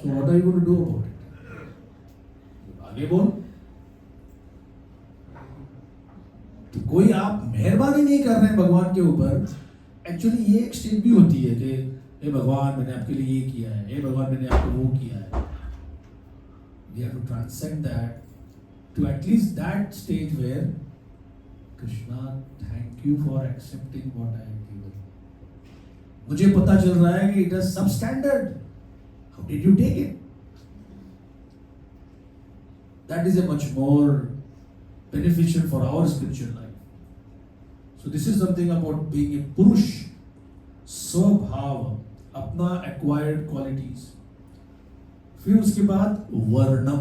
so what are you going to do about it? आगे बोल. तो कोई आप मेहरबानी नहीं कर रहे हैं भगवान के ऊपर. एक्चुअली ये एक स्टेज भी होती है कि हे भगवान मैंने आपके लिए ये किया है, हे भगवान मैंने आपको वो किया है. We have to transcend that to at least that stage where Krishna, thank you for accepting what I have given. मुझे पता चल रहा है कि it is substandard. How did you take it? That is a much more beneficial for our spiritual life. So this is something about being a purush, स्वभाव, अपना acquired qualities. फिर उसके बाद वर्णम.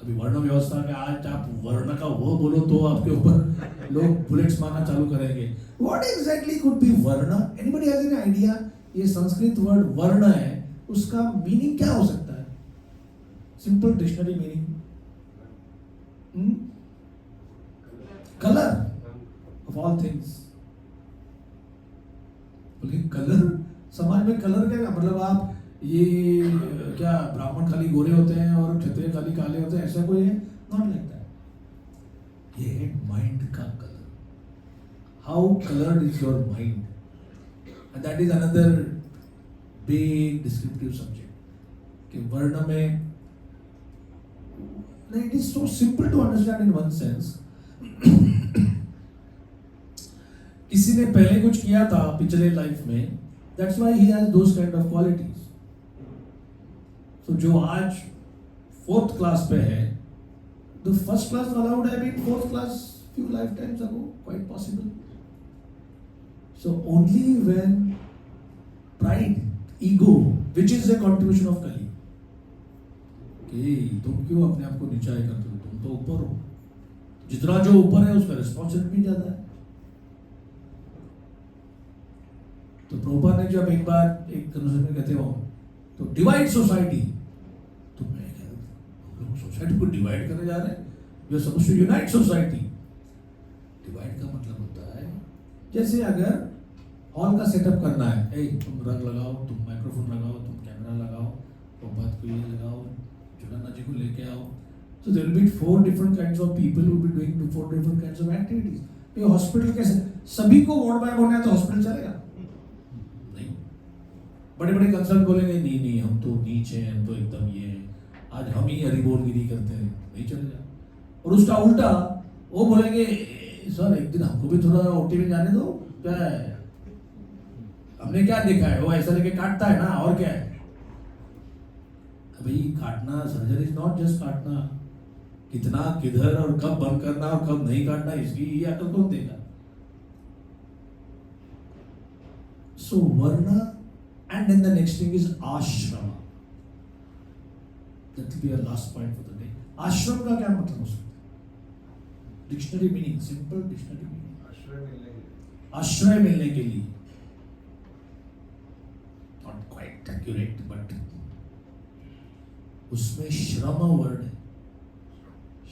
अभी वर्ण व्यवस्था में आज आप वर्ण का वो बोलो तो आपके ऊपर लोग बुलेट्स मारना चालू करेंगे. What exactly could be वर्ण? Anybody has any idea? ये संस्कृत वर्ड वर्ण है, उसका मीनिंग क्या हो सकता है? Simple dictionary meaning, colour of all things. बोले कलर, समाज में कलर क्या मतलब? आप ये क्या ब्राह्मण खाली गोरे होते हैं और क्षत्रिय खाली काले होते हैं, ऐसा कोई है? Not like that. ये है माइंड का colour. How coloured is your mind, and that is another big descriptive subject. कि वर्ण में it is so simple to understand in one sense. किसी ने पहले कुछ किया था पिछले लाइफ में, that's why he has those kind of qualities. तो जो आज 4th क्लास पे है, द फर्स्ट क्लास वाला would have been 4th class few lifetimes ago, quite possible. So only when pride, ego, which is a contribution of Kali, कि तुम क्यों अपने आप को नीचाई करते हो, तुम तो ऊपर हो. जितना जो ऊपर है उसका रिस्पॉन्सिबिलिटी भी ज्यादा है. तो प्रभुपाद ने जब एक बार एक कन्वर्सेशन में कहते हो तो डिवाइड सोसाइटी, तो मैं कह हम लोग सोसाइटी को डिवाइड करने जा रहे हैं, we are supposed to unite society. Divide का मतलब होता है जैसे अगर हॉल का सेटअप करना है, ए तुम रंग लगाओ, तुम माइक्रोफोन लगाओ, तुम कैमरा लगाओ, प्रभुपाद को ये लगाओ, जुलाना जी को लेके आओ. So there will be 4 different kinds of people who will be doing 4 different kinds of activities. तो ये हॉस्पिटल कैसे, सभी को वार्ड बाय होना है तो हॉस्पिटल चलेगा नहीं. बड़े बड़े कंसर्न बोलेंगे नहीं नहीं हम तो नीच हैं, हम तो एकदम ये हैं, आज हम ही हरिबोलगिरी करते हैं, नहीं चलेगा. और उसका उल्टा वो बोलेंगे सर एक दिन हमको भी थोड़ा ओटी में जाने दो, क्या है हमने क्या देखा है, वो ऐसा लेके काटता है ना, और क्या है. अभी काटना, सर्जरी इज नॉट जस्ट काटना, कितना किधर और कब बंद करना और कब नहीं काटना, इसकी ये अकल कौन देगा. सो वर्ण, and then the next thing is आश्रम. That will be our last point for the day. आश्रम का क्या मतलब हो सकता है? Dictionary meaning, simple dictionary meaning, आश्रय मिलने के लिए. नॉट क्वाइट एक्यूरेट, बट उसमें श्रम वर्ड है.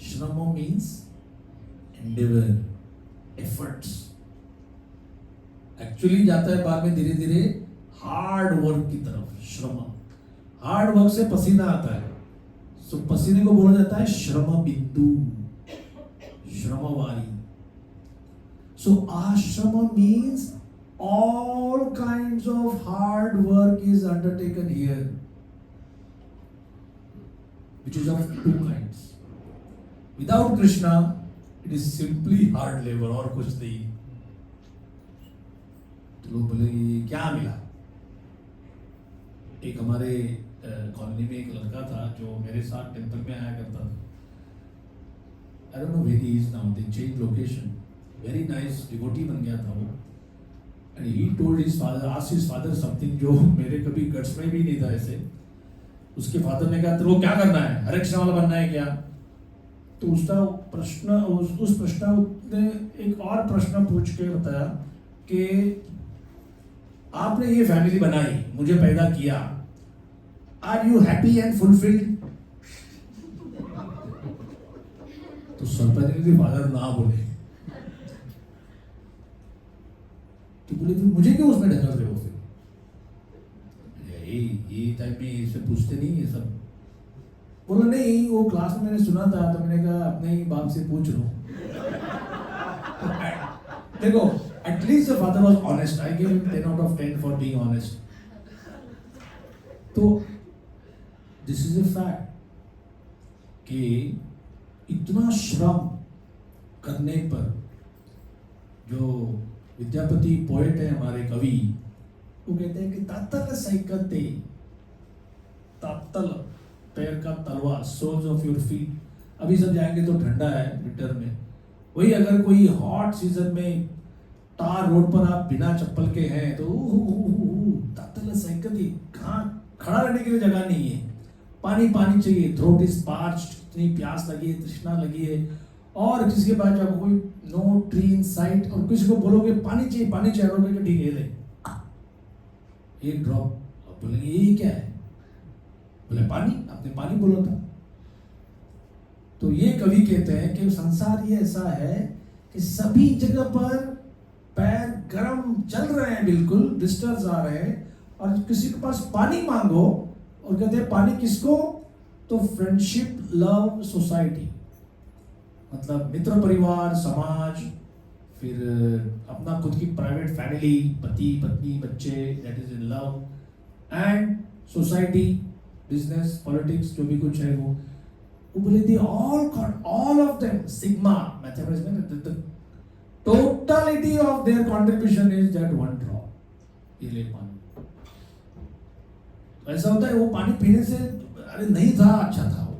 श्रम मीन्स एंडेवर, एफर्ट्स. एक्चुअली जाता है बाद में धीरे धीरे हार्ड वर्क की तरफ. श्रम, हार्ड वर्क से पसीना आता है, सो पसीने को बोला जाता है श्रम बिंदु, श्रमवारी. सो आश्रम means all kinds of hard work is undertaken here, which is of 2 kinds. Without Krishna, it is simply hard labor और कुछ नहीं. तो लोग बोलेंगे क्या मिला. एक हमारे कॉलोनी में एक लड़का था जो मेरे साथ टेंपल में आया करता था. I don't know where he is now. They changed location. Very nice devotee बन गया था वो. And he told his father, asked his father something जो मेरे कभी गट्स में भी नहीं था ऐसे. उसके फादर ने कहा तेरे को क्या करना है, हरे कृष्ण वाला बनना है क्या. तो उसका प्रश्न, उस प्रश्न ने एक और प्रश्न पूछ के बताया कि आपने ये फैमिली बनाई, मुझे पैदा किया, are you happy and fulfilled. तो सरपंच के फादर ना बोले, तो बोले फिर मुझे क्यों उसमें ढकल रहे हो. फिर ये टाइप में इससे पूछते नहीं ये सब. बोला नहीं वो क्लास में मैंने सुना था, तो मैंने कहा अपने ही बाप से पूछ लो. देखो at least the father was honest. I give him 10 out of 10 for being honest. तो दिस इज अ फैक्ट कि इतना श्रम करने पर, जो विद्यापति पोएट है हमारे कवि, वो कहते हैं कि तातल सैकते, तातल पैर का तलवा, सोल्स ऑफ योर फीट. अभी सब जाएंगे तो ठंडा है विंटर में, वही अगर कोई हॉट सीजन में टार रोड पर आप बिना चप्पल के हैं तो तातल सैकते, कहाँ खड़ा रहने के लिए जगह नहीं है, पानी पानी चाहिए, थ्रोट इज पार्च्ड, इतनी प्यास लगी है, तृष्णा लगी है. और किसी के पास जब कोई नो ट्री इन साइट, और किसी को बोलोगे पानी चाहिए पानी चाहिए, बोलोगे ठीक है ले एक ड्रॉप, और बोलेंगे ये क्या है, बोले पानी, आपने पानी बोला था. तो ये कवि कहते हैं कि संसार ये ऐसा है कि सभी जगह पर पैर गर्म चल रहे हैं, बिल्कुल ब्लिस्टर्स आ रहे हैं, और किसी के पास पानी मांगो और कहते हैं पानी किसको, तो फ्रेंडशिप, लव, सोसाइटी, मतलब मित्र परिवार, समाज, फिर अपना खुद की प्राइवेट फैमिली, पति पत्नी बच्चे, that is in love, and society, business, politics, जो भी कुछ है वो बोले they all of them sigma mathematics में the total totality of their contribution is that one drop. ये ले पानी। ऐसा होता है वो पानी पीने से अरे नहीं था अच्छा था वो,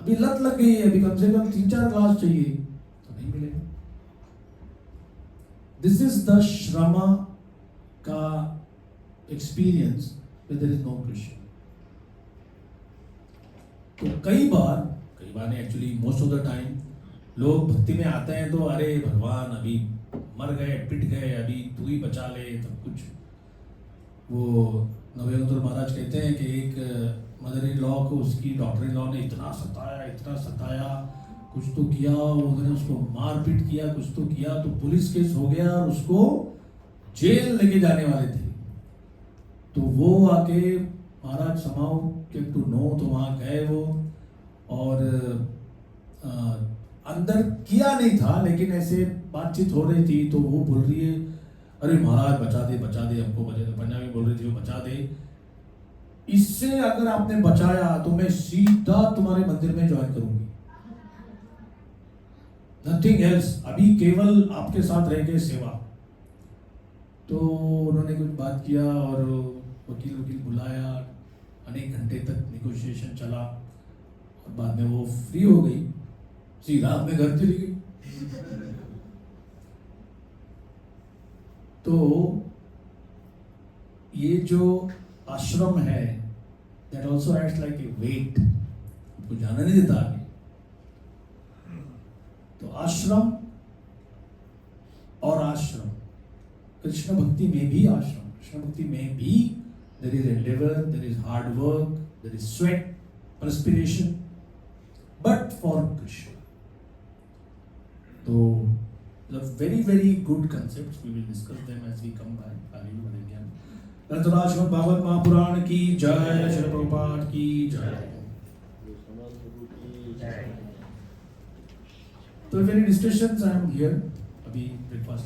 अभी लत लग गई है, अभी कम से कम 3-4 ग्लास चाहिए तो नहीं मिलेगा। दिस इज द श्रमा का experience with there is no Krishna. तो कई बार नहीं, actually most of the time लोग भक्ति में आते हैं तो अरे भगवान अभी मर गए पिट गए, अभी तू ही बचा ले सब कुछ। वो नवेंद्र महाराज कहते हैं कि एक मदर इन लॉ को उसकी डॉटर इन लॉ ने इतना सताया, कुछ तो किया, उन्होंने उसको मारपीट किया, कुछ तो किया, तो पुलिस केस हो गया और उसको जेल लेके जाने वाले थे। तो वो आके महाराज समाओ केम टू नो, तो वहाँ गए वो और अंदर किया नहीं था लेकिन ऐसे बातचीत हो रही थी, तो वो बोल रही है अरे महाराज बचा दे हमको, बचा दे। पंजाबी बोल रही थी वो बचा दे, इससे अगर आपने बचाया तो मैं सीधा तुम्हारे मंदिर में ज्वाइन करूंगी, नथिंग एल्स, अभी केवल आपके साथ रह के सेवा। तो उन्होंने कुछ बात किया और वकील बुलाया, अनेक घंटे तक निगोशिएशन चला और बाद में वो फ्री हो गई, सीधा अपने घर चली गई। तो ये जो आश्रम है that also acts like a weight, आपको जाना नहीं देता आगे। तो आश्रम और आश्रम, कृष्ण भक्ति में भी आश्रम, कृष्ण भक्ति में भी there is endeavor, there is hard work, there is sweat, perspiration, but for Krishna. So the very good concepts, we will discuss them as we come by. रतराज Shrimad Bhagavat Mahapuran की जय, श्री प्रभुपाद की जय। तो if any discussions, I am here. अभी breakfast